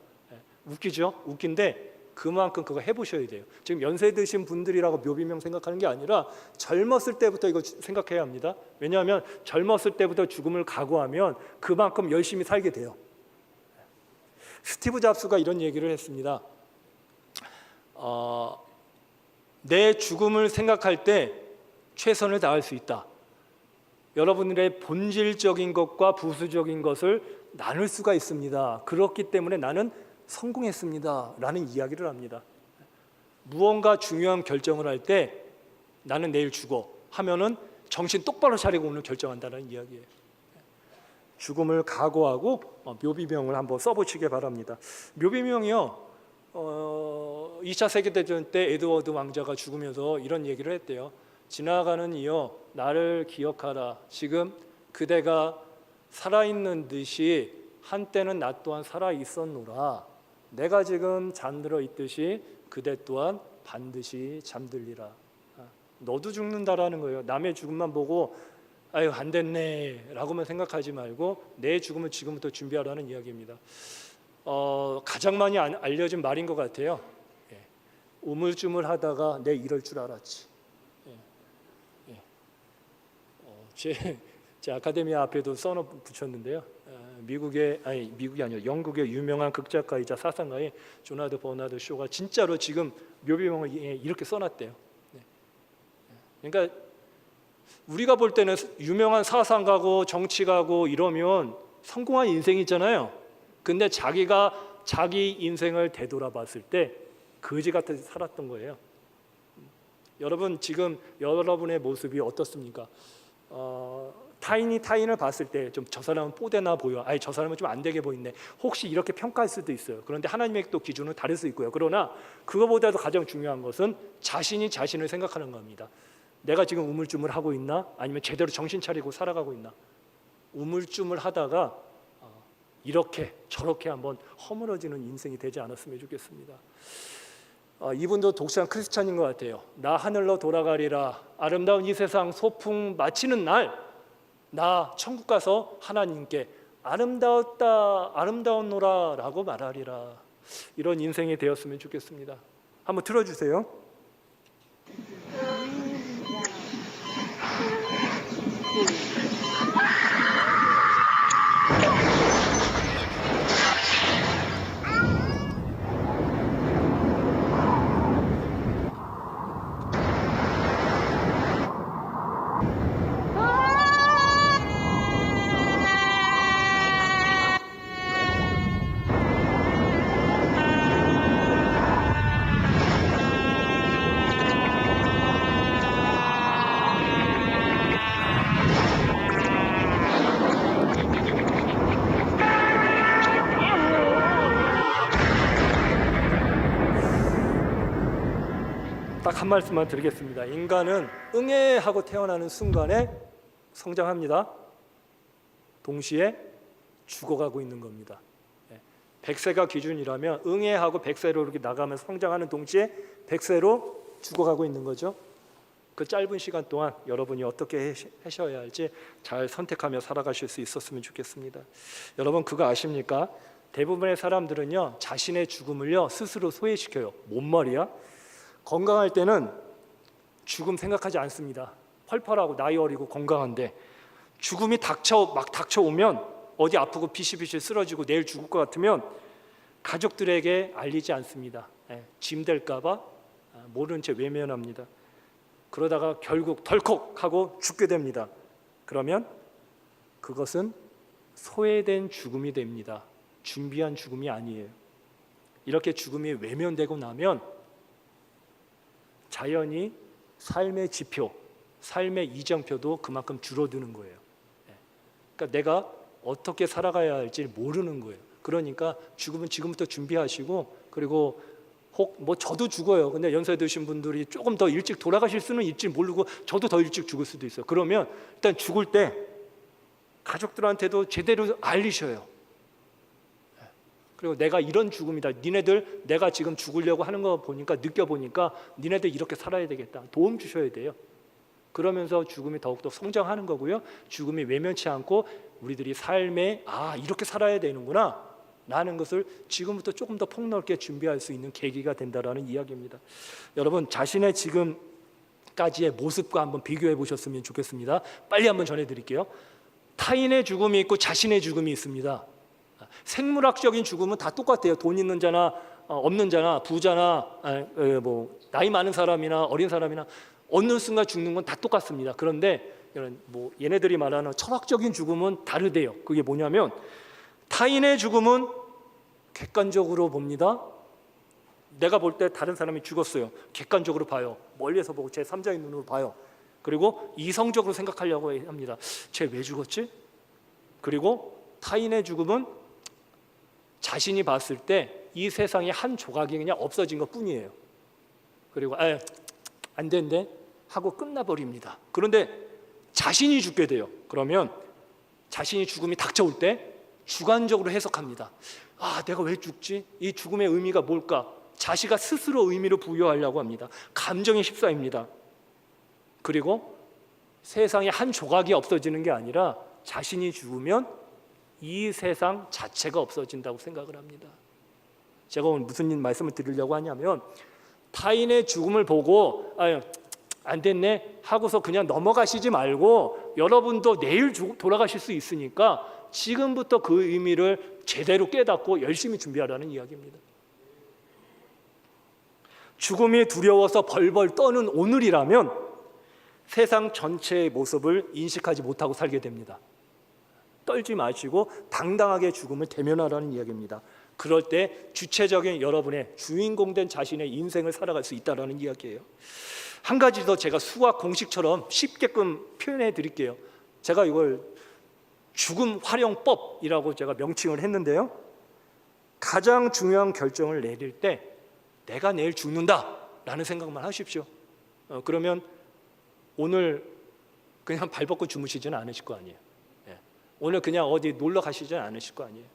웃기죠? 웃긴데 그만큼 그거 해보셔야 돼요. 지금 연세 드신 분들이라고 묘비명 생각하는 게 아니라 젊었을 때부터 이거 생각해야 합니다. 왜냐하면 젊었을 때부터 죽음을 각오하면 그만큼 열심히 살게 돼요. 스티브 잡스가 이런 얘기를 했습니다. 내 죽음을 생각할 때 최선을 다할 수 있다. 여러분들의 본질적인 것과 부수적인 것을 나눌 수가 있습니다. 그렇기 때문에 나는 성공했습니다 라는 이야기를 합니다. 무언가 중요한 결정을 할 때 나는 내일 죽어 하면은 정신 똑바로 차리고 오늘 결정한다는 이야기예요. 죽음을 각오하고 묘비명을 한번 써보시기 바랍니다. 묘비명이요 2차 세계대전 때 에드워드 왕자가 죽으면서 이런 얘기를 했대요. 지나가는 이여 나를 기억하라. 지금 그대가 살아있는 듯이 한때는 나 또한 살아있었노라. 내가 지금 잠들어 있듯이 그대 또한 반드시 잠들리라. 너도 죽는다라는 거예요. 남의 죽음만 보고 아유 안 됐네 라고만 생각하지 말고 내 죽음을 지금부터 준비하라는 이야기입니다. 가장 많이 알려진 말인 것 같아요. 우물쭈물하다가 내 이럴 줄 알았지. 제 아카데미아 앞에도 써놓 붙였는데요. 미국이 아니라 영국의 유명한 극작가이자 사상가인 조나드 버나드 쇼가 진짜로 지금 묘비명을 이렇게 써놨대요. 네. 그러니까 우리가 볼 때는 유명한 사상가고 정치가고 이러면 성공한 인생이잖아요. 근데 자기가 자기 인생을 되돌아봤을 때 거지 같이 살았던 거예요. 여러분 지금 여러분의 모습이 어떻습니까? 타인을 봤을 때 좀 저 사람은 뽀대나 보여. 아니 저 사람은 좀 안 되게 보이네. 혹시 이렇게 평가할 수도 있어요. 그런데 하나님의 또 기준은 다를 수 있고요. 그러나 그거보다도 가장 중요한 것은 자신이 자신을 생각하는 겁니다. 내가 지금 우물쭈물 하고 있나? 아니면 제대로 정신 차리고 살아가고 있나? 우물쭈물 하다가 이렇게 저렇게 한번 허물어지는 인생이 되지 않았으면 좋겠습니다. 이분도 독실한 크리스찬인 것 같아요. 나 하늘로 돌아가리라. 아름다운 이 세상 소풍 마치는 날 나 천국 가서 하나님께 아름다웠노라라고 말하리라. 이런 인생이 되었으면 좋겠습니다. 한번 틀어주세요. 딱 한 말씀만 드리겠습니다. 인간은 응애하고 태어나는 순간에 성장합니다. 동시에 죽어가고 있는 겁니다. 100세가 기준이라면 응애하고 100세로 이렇게 나가면서 성장하는 동시에 100세로 죽어가고 있는 거죠. 그 짧은 시간 동안 여러분이 어떻게 하셔야 할지 잘 선택하며 살아가실 수 있었으면 좋겠습니다. 여러분 그거 아십니까? 대부분의 사람들은요 자신의 죽음을요 스스로 소외시켜요. 뭔 말이야? 건강할 때는 죽음 생각하지 않습니다. 펄펄하고 나이 어리고 건강한데 죽음이 닥쳐오면 어디 아프고 비실비실 쓰러지고 내일 죽을 것 같으면 가족들에게 알리지 않습니다. 짐 될까 봐 모르는 채 외면합니다. 그러다가 결국 덜컥하고 죽게 됩니다. 그러면 그것은 소외된 죽음이 됩니다. 준비한 죽음이 아니에요. 이렇게 죽음이 외면되고 나면 자연히 삶의 지표, 삶의 이정표도 그만큼 줄어드는 거예요. 그러니까 내가 어떻게 살아가야 할지 모르는 거예요. 그러니까 죽음은 지금부터 준비하시고, 그리고 혹 뭐 저도 죽어요. 근데 연세 드신 분들이 조금 더 일찍 돌아가실 수는 있지 모르고 저도 더 일찍 죽을 수도 있어요. 그러면 일단 죽을 때 가족들한테도 제대로 알리셔요. 그리고 내가 이런 죽음이다. 니네들 내가 지금 죽으려고 하는 거 보니까 느껴보니까 니네들 이렇게 살아야 되겠다. 도움 주셔야 돼요. 그러면서 죽음이 더욱더 성장하는 거고요. 죽음이 외면치 않고 우리들이 삶에 이렇게 살아야 되는구나 라는 것을 지금부터 조금 더 폭넓게 준비할 수 있는 계기가 된다라는 이야기입니다. 여러분 자신의 지금까지의 모습과 한번 비교해 보셨으면 좋겠습니다. 빨리 한번 전해드릴게요. 타인의 죽음이 있고 자신의 죽음이 있습니다. 생물학적인 죽음은 다 똑같아요. 돈 있는 자나 없는 자나 부자나 뭐 나이 많은 사람이나 어린 사람이나 어느 순간 죽는 건 다 똑같습니다. 그런데 뭐 얘네들이 말하는 철학적인 죽음은 다르대요. 그게 뭐냐면 타인의 죽음은 객관적으로 봅니다. 내가 볼 때 다른 사람이 죽었어요. 객관적으로 봐요. 멀리서 보고 제 3자의 눈으로 봐요. 그리고 이성적으로 생각하려고 합니다. 쟤 왜 죽었지? 그리고 타인의 죽음은 자신이 봤을 때 이 세상의 한 조각이 그냥 없어진 것 뿐이에요. 그리고 안 된대 하고 끝나버립니다. 그런데 자신이 죽게 돼요. 그러면 자신이 죽음이 닥쳐올 때 주관적으로 해석합니다. 내가 왜 죽지? 이 죽음의 의미가 뭘까? 자기가 스스로 의미를 부여하려고 합니다. 감정에 휩싸입니다. 그리고 세상의 한 조각이 없어지는 게 아니라 자신이 죽으면 이 세상 자체가 없어진다고 생각을 합니다. 제가 오늘 무슨 말씀을 드리려고 하냐면 타인의 죽음을 보고 안 됐네 하고서 그냥 넘어가시지 말고 여러분도 내일 돌아가실 수 있으니까 지금부터 그 의미를 제대로 깨닫고 열심히 준비하라는 이야기입니다. 죽음이 두려워서 벌벌 떠는 오늘이라면 세상 전체의 모습을 인식하지 못하고 살게 됩니다. 떨지 마시고 당당하게 죽음을 대면하라는 이야기입니다. 그럴 때 주체적인 여러분의 주인공된 자신의 인생을 살아갈 수 있다는 이야기예요. 한 가지 더 제가 수학 공식처럼 쉽게끔 표현해 드릴게요. 제가 이걸 죽음 활용법이라고 제가 명칭을 했는데요. 가장 중요한 결정을 내릴 때 내가 내일 죽는다라는 생각만 하십시오. 그러면 오늘 그냥 발 벗고 주무시지는 않으실 거 아니에요. 오늘 그냥 어디 놀러 가시지는 않으실 거 아니에요.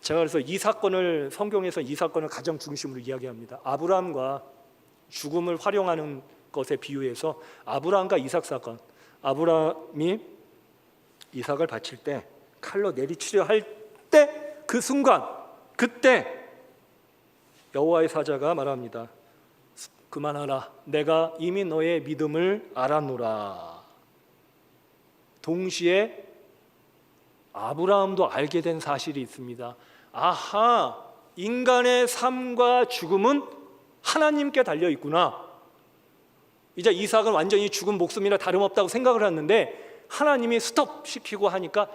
제가 그래서 이 사건을 성경에서 이 사건을 가장 중심으로 이야기합니다. 아브라함과 죽음을 활용하는 것에 비유해서 아브라함과 이삭 사건. 아브라함이 이삭을 바칠 때 칼로 내리치려 할 때 그 순간 그때 여호와의 사자가 말합니다. 그만하라. 내가 이미 너의 믿음을 알았노라. 동시에 아브라함도 알게 된 사실이 있습니다. 아하, 인간의 삶과 죽음은 하나님께 달려 있구나. 이제 이삭은 완전히 죽은 목숨이나 다름없다고 생각을 했는데 하나님이 스톱 시키고 하니까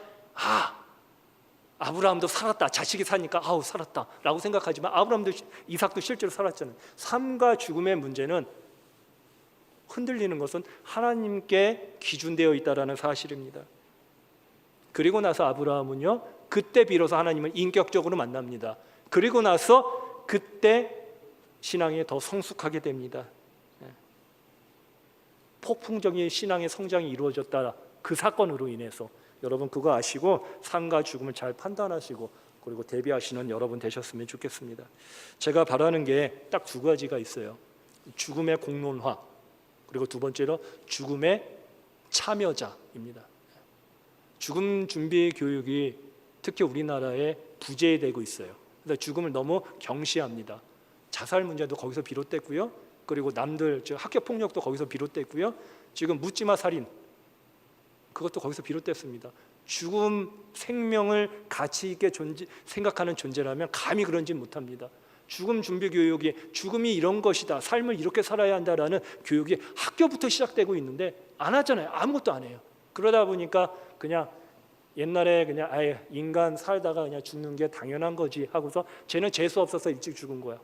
아브라함도 살았다. 자식이 사니까 아우 살았다 라고 생각하지만 아브라함도 이삭도 실제로 살았잖아요. 삶과 죽음의 문제는 흔들리는 것은 하나님께 기준되어 있다는 사실입니다. 그리고 나서 아브라함은요, 그때 비로소 하나님을 인격적으로 만납니다. 그리고 나서 그때 신앙이 더 성숙하게 됩니다. 폭풍적인 신앙의 성장이 이루어졌다. 그 사건으로 인해서 여러분 그거 아시고 삶과 죽음을 잘 판단하시고 그리고 대비하시는 여러분 되셨으면 좋겠습니다. 제가 바라는 게 딱 두 가지가 있어요. 죽음의 공론화, 그리고 두 번째로 죽음의 참여자입니다. 죽음 준비 교육이 특히 우리나라에 부재되고 있어요. 그래서 죽음을 너무 경시합니다. 자살 문제도 거기서 비롯됐고요. 그리고 남들 학교 폭력도 거기서 비롯됐고요. 지금 묻지마 살인 그것도 거기서 비롯됐습니다. 죽음, 생명을 가치 있게 생각하는 존재라면 감히 그런지 못합니다. 죽음 준비 교육이 죽음이 이런 것이다, 삶을 이렇게 살아야 한다라는 교육이 학교부터 시작되고 있는데 안 하잖아요. 아무것도 안 해요. 그러다 보니까 그냥 옛날에 그냥 아예 인간 살다가 그냥 죽는 게 당연한 거지 하고서 쟤는 재수 없어서 일찍 죽은 거야.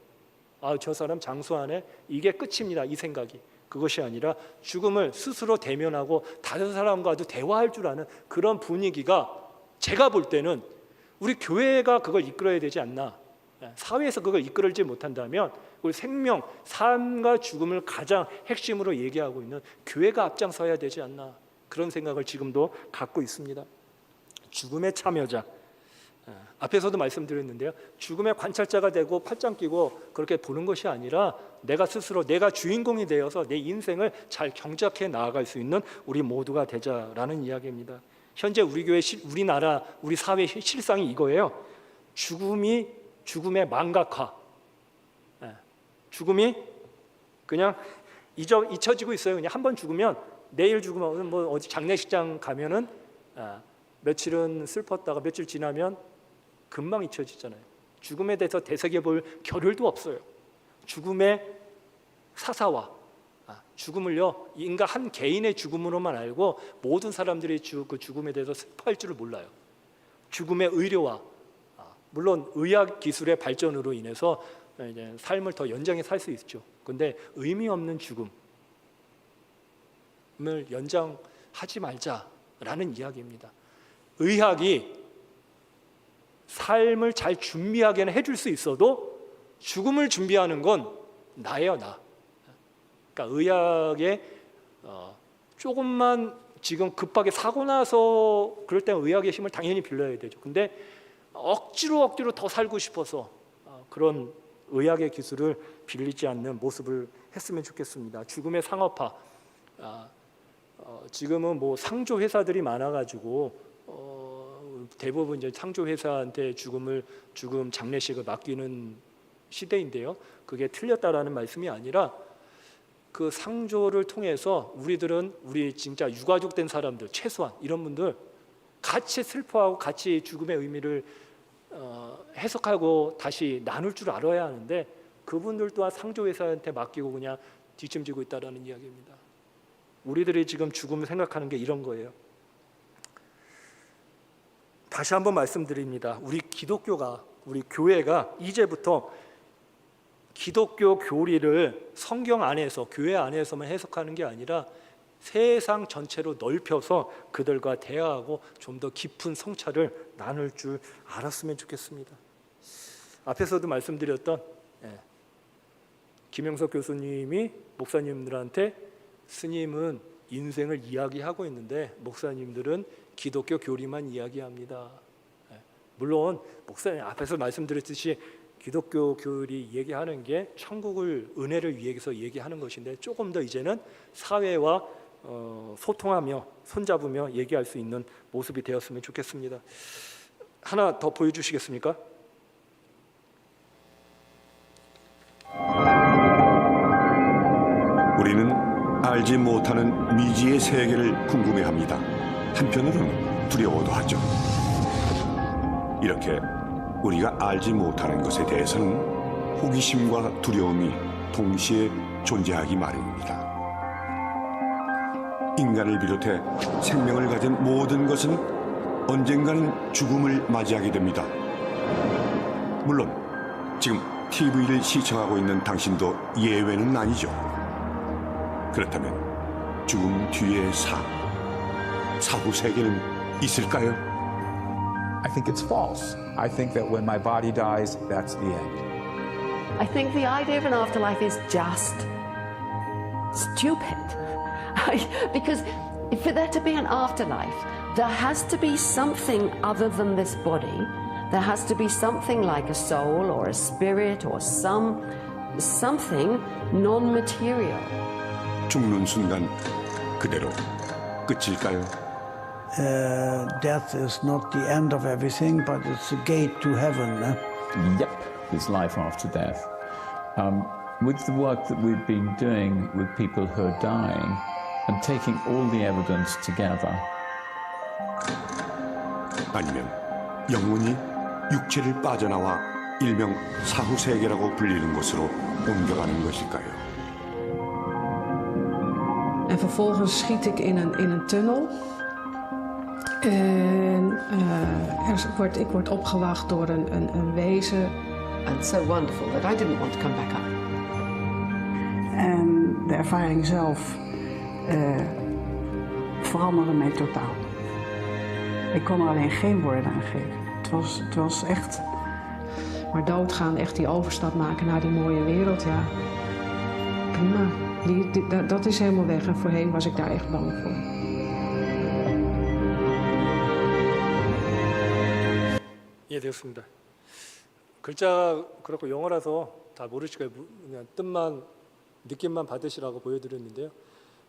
저 사람 장수하네. 이게 끝입니다. 이 생각이. 그것이 아니라 죽음을 스스로 대면하고 다른 사람과도 대화할 줄 아는 그런 분위기가 제가 볼 때는 우리 교회가 그걸 이끌어야 되지 않나. 사회에서 그걸 이끌지 못한다면 우리 생명, 삶과 죽음을 가장 핵심으로 얘기하고 있는 교회가 앞장서야 되지 않나. 그런 생각을 지금도 갖고 있습니다. 죽음의 참여자. 앞에서도 말씀드렸는데요. 죽음의 관찰자가 되고 팔짱 끼고 그렇게 보는 것이 아니라 내가 스스로 내가 주인공이 되어서 내 인생을 잘 경작해 나아갈 수 있는 우리 모두가 되자라는 이야기입니다. 현재 우리 교회, 우리나라, 우리 사회 실상이 이거예요. 죽음의 망각화. 죽음이 그냥 잊혀지고 있어요. 그냥 한번 죽으면 내일 죽으면 뭐 어디 장례식장 가면은 며칠은 슬펐다가 며칠 지나면 금방 잊혀지잖아요. 죽음에 대해서 되새겨볼 겨를도 없어요. 죽음의 사사와 죽음을요 인간 한 개인의 죽음으로만 알고 모든 사람들이 그 죽음에 대해서 슬퍼할 줄을 몰라요. 죽음의 의료와 물론 의학 기술의 발전으로 인해서 이제 삶을 더 연장해 살 수 있죠. 그런데 의미 없는 죽음을 연장하지 말자라는 이야기입니다. 의학이 삶을 잘 준비하게는 해줄 수 있어도 죽음을 준비하는 건 나예요, 나. 그러니까 의학에 조금만 지금 급하게 사고 나서 그럴 때는 의학의 힘을 당연히 빌려야 되죠. 근데 억지로 더 살고 싶어서 그런 의학의 기술을 빌리지 않는 모습을 했으면 좋겠습니다. 죽음의 상업화. 지금은 뭐 상조 회사들이 많아가지고 대부분 이제 상조 회사한테 죽음 장례식을 맡기는 시대인데요. 그게 틀렸다라는 말씀이 아니라 그 상조를 통해서 우리 진짜 유가족 된 사람들, 최소한 이런 분들 같이 슬퍼하고 같이 죽음의 의미를 해석하고 다시 나눌 줄 알아야 하는데, 그분들 또한 상조회사한테 맡기고 그냥 뒷짐지고 있다라는 이야기입니다. 우리들이 지금 죽음을 생각하는 게 이런 거예요. 다시 한번 말씀드립니다. 우리 교회가 이제부터 기독교 교리를 성경 안에서, 교회 안에서만 해석하는 게 아니라 세상 전체로 넓혀서 그들과 대화하고 좀 더 깊은 성찰을 나눌 줄 알았으면 좋겠습니다. 앞에서도 말씀드렸던 김영석 교수님이 목사님들한테 스님은 인생을 이야기하고 있는데 목사님들은 기독교 교리만 이야기합니다. 물론 목사님 앞에서 말씀드렸듯이 기독교 교리 얘기하는 게 천국을, 은혜를 위해서 얘기하는 것인데, 조금 더 이제는 사회와 소통하며 손잡으며 얘기할 수 있는 모습이 되었으면 좋겠습니다. 하나 더 보여주시겠습니까? 우리는 알지 못하는 미지의 세계를 궁금해합니다. 한편으로는 두려워도 하죠. 이렇게 우리가 알지 못하는 것에 대해서는 호기심과 두려움이 동시에 존재하기 마련입니다. 인간을 비롯해 생명을 가진 모든 것은 언젠가는 죽음을 맞이하게 됩니다. 물론 지금 TV를 시청하고 있는 당신도 예외는 아니죠. 그렇다면 죽음 뒤의 사후 세계는 있을까요? I think it's false. I think that when my body dies, that's the end. I think the idea of an afterlife is just stupid. Because for there to be an afterlife, there has to be something other than this body. There has to be something like a soul or a spirit or something non-material. 죽는 순간 그대로 끝일까요? Death is not the end of everything, but it's a gate to heaven. Yep, there's life after death. With the work that we've been doing with people who are dying and taking all the evidence together. 아니면 영혼이 육체를 빠져나와 일명 사후 세계라고 불리는 곳으로 옮겨가는 것일까요? En vervolgens schiet ik in een tunnel. En ik word opgewacht door een wezen. And so wonderful that I didn't want to come back up. En de ervaring zelf veranderde mij totaal. Ik kon er alleen geen woorden aan geven. Het was echt... Maar doodgaan, echt die overstap maken naar die mooie wereld, ja. Prima. Dat is helemaal weg en voorheen was ik daar echt bang voor. 이해되었습니다. 글자 그렇고 영어라서 다 모르시고 그냥 뜻만, 느낌만 받으시라고 보여드렸는데요.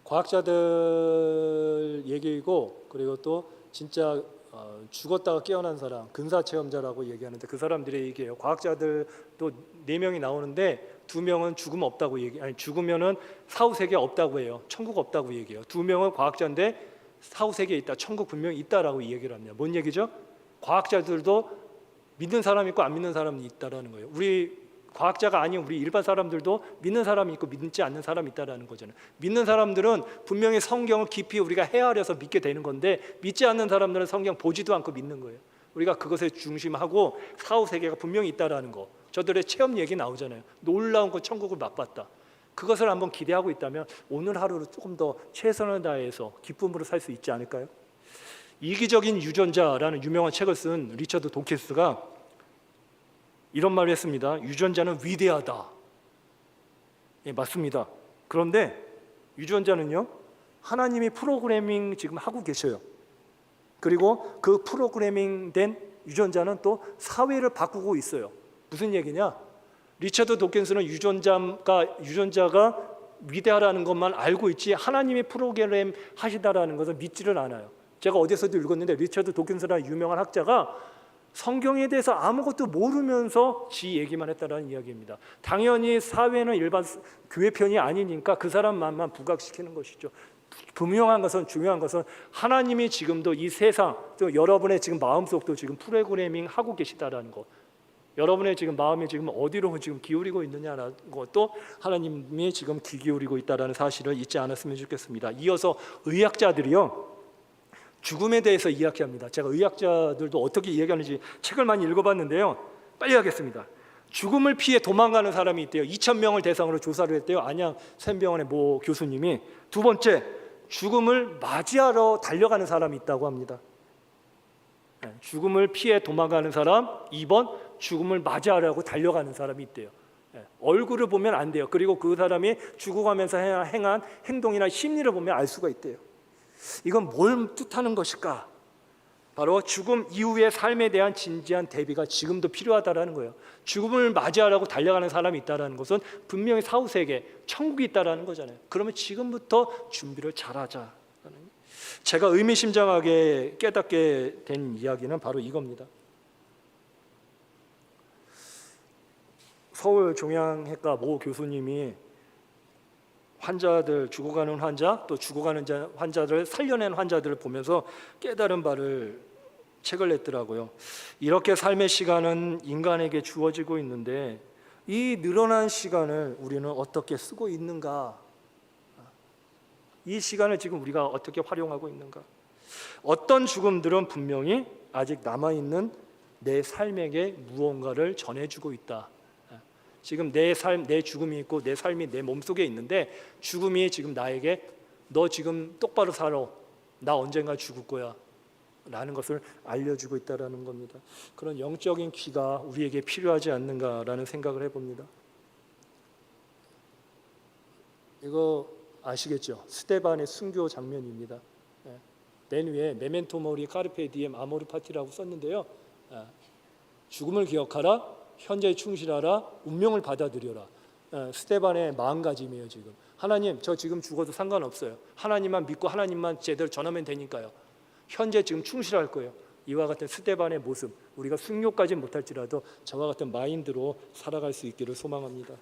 과학자들 얘기이고, 그리고 또 진짜 죽었다가 깨어난 사람, 근사체험자라고 얘기하는데 그 사람들의 얘기예요. 과학자들도 4명이 나오는데 2명은 죽음 없다고 죽으면은 사후 세계 없다고 해요. 천국 없다고 얘기해요. 2명은 과학자인데 사후 세계에 있다, 천국 분명히 있다라고 얘기를 합니다. 뭔 얘기죠? 과학자들도 믿는 사람이 있고 안 믿는 사람이 있다라는 거예요. 우리 과학자가 아닌 우리 일반 사람들도 믿는 사람이 있고 믿지 않는 사람이 있다라는 거잖아요. 믿는 사람들은 분명히 성경을 깊이 우리가 헤아려서 믿게 되는 건데, 믿지 않는 사람들은 성경 보지도 않고 믿는 거예요. 우리가 그것에 중심하고 사후 세계가 분명히 있다라는 거, 저들의 체험 얘기 나오잖아요. 놀라운 거 천국을 맛봤다. 그것을 한번 기대하고 있다면 오늘 하루를 조금 더 최선을 다해서 기쁨으로 살 수 있지 않을까요? 이기적인 유전자라는 유명한 책을 쓴 리처드 도킨스가 이런 말을 했습니다. 유전자는 위대하다. 예, 맞습니다. 그런데 유전자는요, 하나님이 프로그래밍 지금 하고 계셔요. 그리고 그 프로그래밍 된 유전자는 또 사회를 바꾸고 있어요. 무슨 얘기냐? 리처드 도킨스는 유전자가 위대하다는 것만 알고 있지 하나님이 프로그램 하시다라는 것을 믿지를 않아요. 제가 어디서도 읽었는데 리처드 도킨스라는 유명한 학자가 성경에 대해서 아무것도 모르면서 지 얘기만 했다라는 이야기입니다. 당연히 사회는 일반 교회 편이 아니니까 그 사람만만 부각시키는 것이죠. 분명한 것은, 중요한 것은 하나님이 지금도 이 세상, 또 여러분의 지금 마음속도 지금 프로그래밍 하고 계시다라는 것, 여러분의 지금 마음이 지금 어디로 지금 기울이고 있느냐라는 것도 하나님이 지금 귀 기울이고 있다라는 사실을 잊지 않았으면 좋겠습니다. 이어서 의학자들이요, 죽음에 대해서 이야기합니다. 제가 의학자들도 어떻게 이야기하는지 책을 많이 읽어봤는데요. 빨리 하겠습니다. 죽음을 피해 도망가는 사람이 있대요. 2,000명을 대상으로 조사를 했대요. 안양 샘병원의 모 교수님이. 두 번째, 죽음을 맞이하러 달려가는 사람이 있다고 합니다. 죽음을 피해 도망가는 사람. 2번, 죽음을 맞이하려고 달려가는 사람이 있대요. 얼굴을 보면 안 돼요. 그리고 그 사람이 죽어가면서 행한 행동이나 심리를 보면 알 수가 있대요. 이건 뭘 뜻하는 것일까? 바로 죽음 이후의 삶에 대한 진지한 대비가 지금도 필요하다라는 거예요. 죽음을 맞이하려고 달려가는 사람이 있다는 것은 분명히 사후세계, 천국이 있다는 거잖아요. 그러면 지금부터 준비를 잘하자. 제가 의미심장하게 깨닫게 된 이야기는 바로 이겁니다. 서울종양외과 모 교수님이 환자들, 죽어가는 환자, 또 죽어가는 환자들을 살려낸 환자들을 보면서 깨달은 바를 책을 냈더라고요. 이렇게 삶의 시간은 인간에게 주어지고 있는데 이 늘어난 시간을 우리는 어떻게 쓰고 있는가? 이 시간을 지금 우리가 어떻게 활용하고 있는가? 어떤 죽음들은 분명히 아직 남아있는 내 삶에게 무언가를 전해주고 있다. 지금 내 삶, 내 죽음이 있고 내 삶이 내 몸속에 있는데 죽음이 지금 나에게 너 지금 똑바로 살아. 나 언젠가 죽을 거야. 라는 것을 알려주고 있다는 겁니다. 그런 영적인 귀가 우리에게 필요하지 않는가라는 생각을 해봅니다. 이거 아시겠죠? 스테반의 순교 장면입니다. 맨 위에 메멘토 모리 카르페 디엠 아모르 파티라고 썼는데요. 죽음을 기억하라, 현재에 충실하라, 운명을 받아들여라. 스테반의 마음가짐이에요. 지금 하나님, 저 지금 죽어도 상관없어요. 하나님만 믿고 하나님만 제대로 전하면 되니까요. 현재 지금 충실할 거예요. 이와 같은 스테반의 모습, 우리가 순교까지 못할지라도 저와 같은 마인드로 살아갈 수 있기를 소망합니다.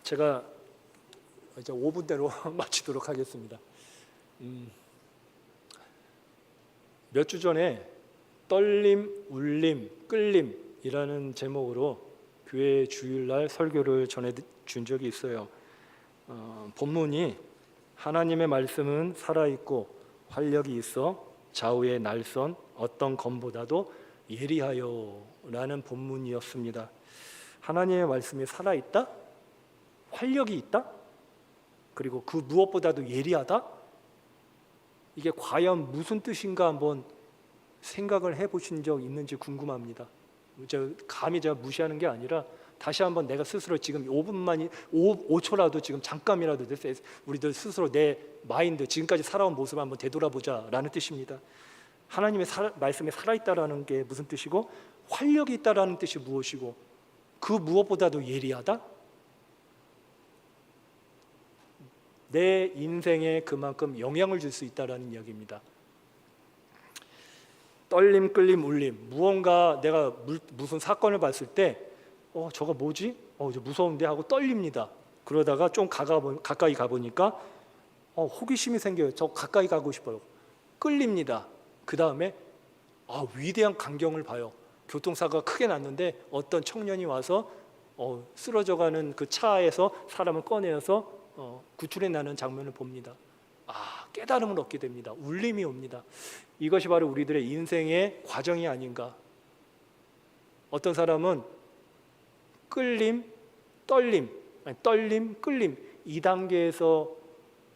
제가 이제 5분대로 마치도록 하겠습니다. 몇 주 전에 떨림, 울림, 끌림이라는 제목으로 교회 주일날 설교를 전해준 적이 있어요. 본문이 하나님의 말씀은 살아있고 활력이 있어 좌우의 날선 어떤 검보다도 예리하여 라는 본문이었습니다. 하나님의 말씀이 살아있다? 활력이 있다? 그리고 그 무엇보다도 예리하다? 이게 과연 무슨 뜻인가 한번 생각을 해보신 적 있는지 궁금합니다. 감히 제가 무시하는 게 아니라 다시 한번 내가 스스로 지금 5초라도 지금 잠깐이라도 우리들 스스로 내 마인드, 지금까지 살아온 모습을 한번 되돌아보자라는 뜻입니다. 하나님의 말씀에 살아있다라는 게 무슨 뜻이고 활력이 있다라는 뜻이 무엇이고 그 무엇보다도 예리하다? 내 인생에 그만큼 영향을 줄 수 있다라는 이야기입니다. 떨림, 끌림, 울림. 무언가 내가 무슨 사건을 봤을 때 저거 뭐지? 저 무서운데 하고 떨립니다. 그러다가 좀 가까이 가보니까 호기심이 생겨요. 저 가까이 가고 싶어요. 끌립니다. 그 다음에 위대한 광경을 봐요. 교통사고가 크게 났는데 어떤 청년이 와서 쓰러져가는 그 차에서 사람을 꺼내어서 구출해 나는 장면을 봅니다. 깨달음을 얻게 됩니다. 울림이 옵니다. 이것이 바로 우리들의 인생의 과정이 아닌가. 어떤 사람은 끌림, 떨림, 끌림 이 단계에서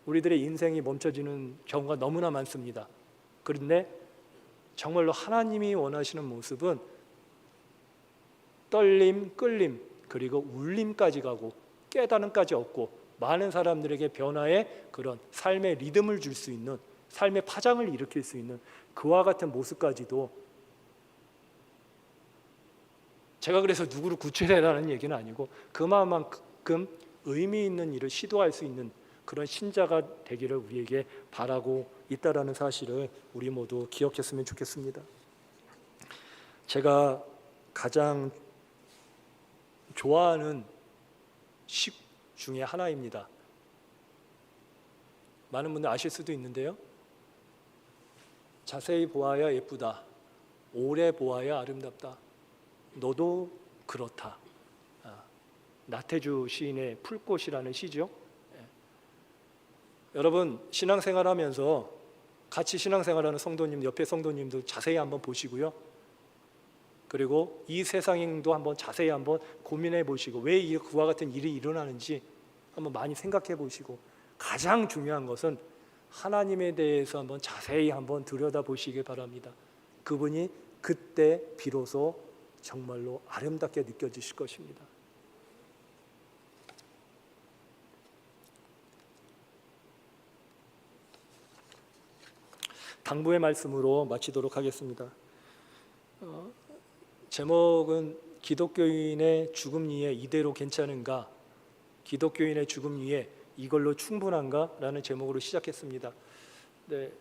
우리들의 인생이 멈춰지는 경우가 너무나 많습니다. 그런데 정말로 하나님이 원하시는 모습은 떨림, 끌림 그리고 울림까지 가고 깨달음까지 얻고 많은 사람들에게 변화의 그런 삶의 리듬을 줄 수 있는, 삶의 파장을 일으킬 수 있는 그와 같은 모습까지도, 제가 그래서 누구를 구출해라는 얘기는 아니고 그만큼 의미 있는 일을 시도할 수 있는 그런 신자가 되기를 우리에게 바라고 있다라는 사실을 우리 모두 기억했으면 좋겠습니다. 제가 가장 좋아하는 식 중에 하나입니다. 많은 분들 아실 수도 있는데요. 자세히 보아야 예쁘다. 오래 보아야 아름답다. 너도 그렇다. 나태주 시인의 풀꽃이라는 시죠. 여러분 신앙생활하면서 같이 신앙생활하는 성도님, 옆에 성도님도 자세히 한번 보시고요. 그리고 이 세상도 한번 자세히 한번 고민해 보시고 왜 그와 같은 일이 일어나는지 한번 많이 생각해 보시고 가장 중요한 것은 하나님에 대해서 한번 자세히 한번 들여다 보시길 바랍니다. 그분이 그때 비로소 정말로 아름답게 느껴지실 것입니다. 당부의 말씀으로 마치도록 하겠습니다. 제목은 기독교인의 죽음 위에 이대로 괜찮은가? 기독교인의 죽음 위에 이걸로 충분한가? 라는 제목으로 시작했습니다. 네,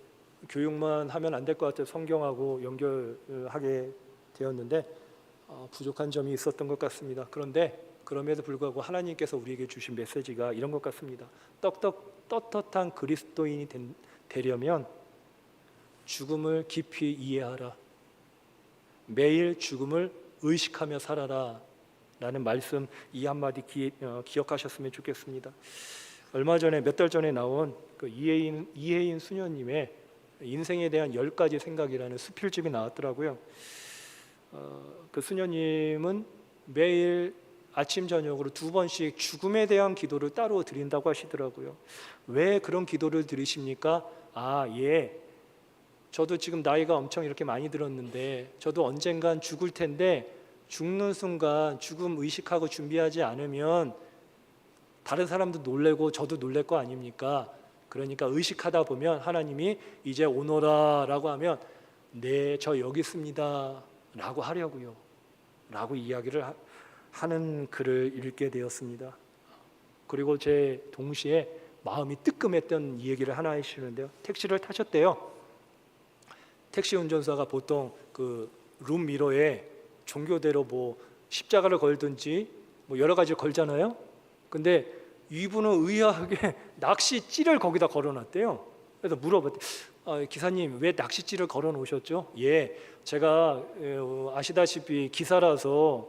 교육만 하면 안 될 것 같아서 성경하고 연결하게 되었는데 부족한 점이 있었던 것 같습니다. 그런데 그럼에도 불구하고 하나님께서 우리에게 주신 메시지가 이런 것 같습니다. 떳떳한 그리스도인이 되려면 죽음을 깊이 이해하라. 매일 죽음을 의식하며 살아라. 라는 말씀 이 한마디 기억하셨으면 좋겠습니다. 얼마 전에 몇 달 전에 나온 그 이혜인 수녀님의 인생에 대한 10가지 생각이라는 수필집이 나왔더라고요. 그 수녀님은 매일 아침 저녁으로 2번씩 죽음에 대한 기도를 따로 드린다고 하시더라고요. 왜 그런 기도를 드리십니까? 저도 지금 나이가 엄청 이렇게 많이 들었는데 저도 언젠간 죽을 텐데 죽는 순간 죽음 의식하고 준비하지 않으면 다른 사람도 놀래고 저도 놀랄 거 아닙니까? 그러니까 의식하다 보면 하나님이 이제 오너라 라고 하면 네, 저 여기 있습니다 라고 하려고요 라고 이야기를 하는 글을 읽게 되었습니다. 그리고 제 동시에 마음이 뜨끔했던 이 얘기를 하나 해주시는데요. 택시를 타셨대요. 택시 운전사가 보통 그 룸미러에 종교대로 뭐 십자가를 걸든지 뭐 여러 가지 걸잖아요. 근데 이분은 의아하게 낚시찌를 거기다 걸어놨대요. 그래서 물어봤대. 기사님 왜 낚시찌를 걸어 놓으셨죠? 제가 아시다시피 기사라서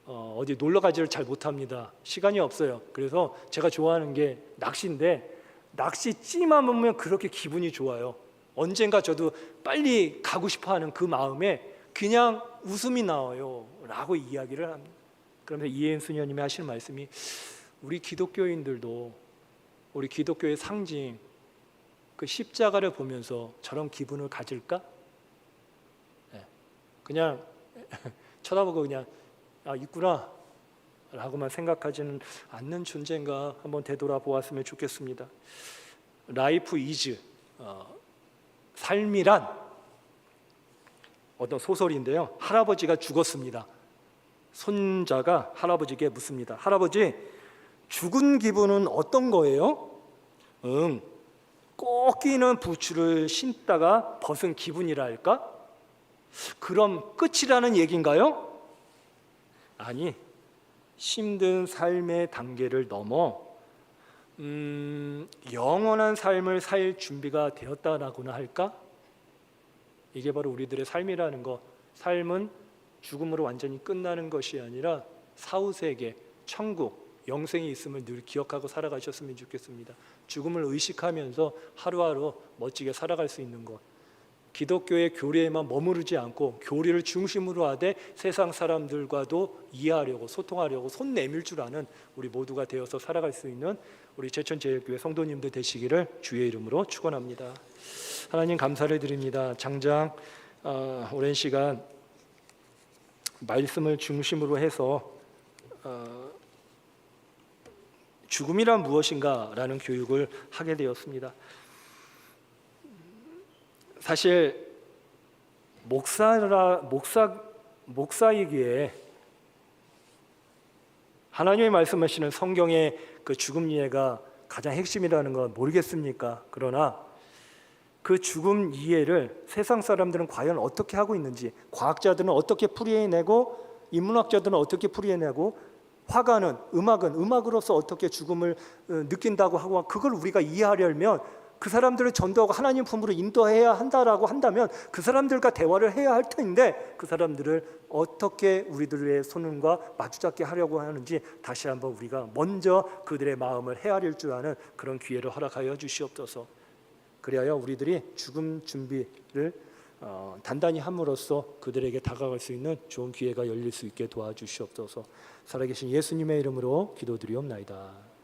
어디 놀러 가지를 잘 못합니다. 시간이 없어요. 그래서 제가 좋아하는 게 낚시인데 낚시찌만 보면 그렇게 기분이 좋아요. 언젠가 저도 빨리 가고 싶어하는 그 마음에 그냥 웃음이 나와요 라고 이야기를 합니다. 그러면서 이혜인 수녀님이 하시는 말씀이 우리 기독교인들도 우리 기독교의 상징 그 십자가를 보면서 저런 기분을 가질까? 그냥 쳐다보고 그냥 있구나 라고만 생각하지는 않는 존재인가 한번 되돌아보았으면 좋겠습니다. 라이프 이즈 삶이란 어떤 소설인데요. 할아버지가 죽었습니다. 손자가 할아버지에게 묻습니다. 할아버지, 죽은 기분은 어떤 거예요? 꼭 끼는 부츠를 신다가 벗은 기분이라 할까? 그럼 끝이라는 얘기인가요? 아니, 힘든 삶의 단계를 넘어 영원한 삶을 살 준비가 되었다라고나 할까? 이게 바로 우리들의 삶이라는 거. 삶은 죽음으로 완전히 끝나는 것이 아니라 사후세계, 천국, 영생이 있음을 늘 기억하고 살아가셨으면 좋겠습니다. 죽음을 의식하면서 하루하루 멋지게 살아갈 수 있는 것. 기독교의 교리에만 머무르지 않고 교리를 중심으로 하되 세상 사람들과도 이해하려고 소통하려고 손 내밀 줄 아는 우리 모두가 되어서 살아갈 수 있는 우리 제천제일교회 성도님들 되시기를 주의 이름으로 축원합니다. 하나님 감사를 드립니다. 장장 오랜 시간 말씀을 중심으로 해서 죽음이란 무엇인가 라는 교육을 하게 되었습니다. 사실 목사이기에 하나님이 말씀하시는 성경의 그 죽음 이해가 가장 핵심이라는 건 모르겠습니까? 그러나 그 죽음 이해를 세상 사람들은 과연 어떻게 하고 있는지, 과학자들은 어떻게 풀이해내고 인문학자들은 어떻게 풀이해내고 화가는 음악으로서 어떻게 죽음을 느낀다고 하고, 그걸 우리가 이해하려면 그 사람들을 전도하고 하나님 품으로 인도해야 한다라고 한다면 그 사람들과 대화를 해야 할 텐데, 그 사람들을 어떻게 우리들의 손과 마주잡게 하려고 하는지 다시 한번 우리가 먼저 그들의 마음을 헤아릴 줄 아는 그런 기회를 허락하여 주시옵소서. 그리하여 우리들이 죽음 준비를 단단히 함으로써 그들에게 다가갈 수 있는 좋은 기회가 열릴 수 있게 도와주시옵소서. 살아계신 예수님의 이름으로 기도드리옵나이다.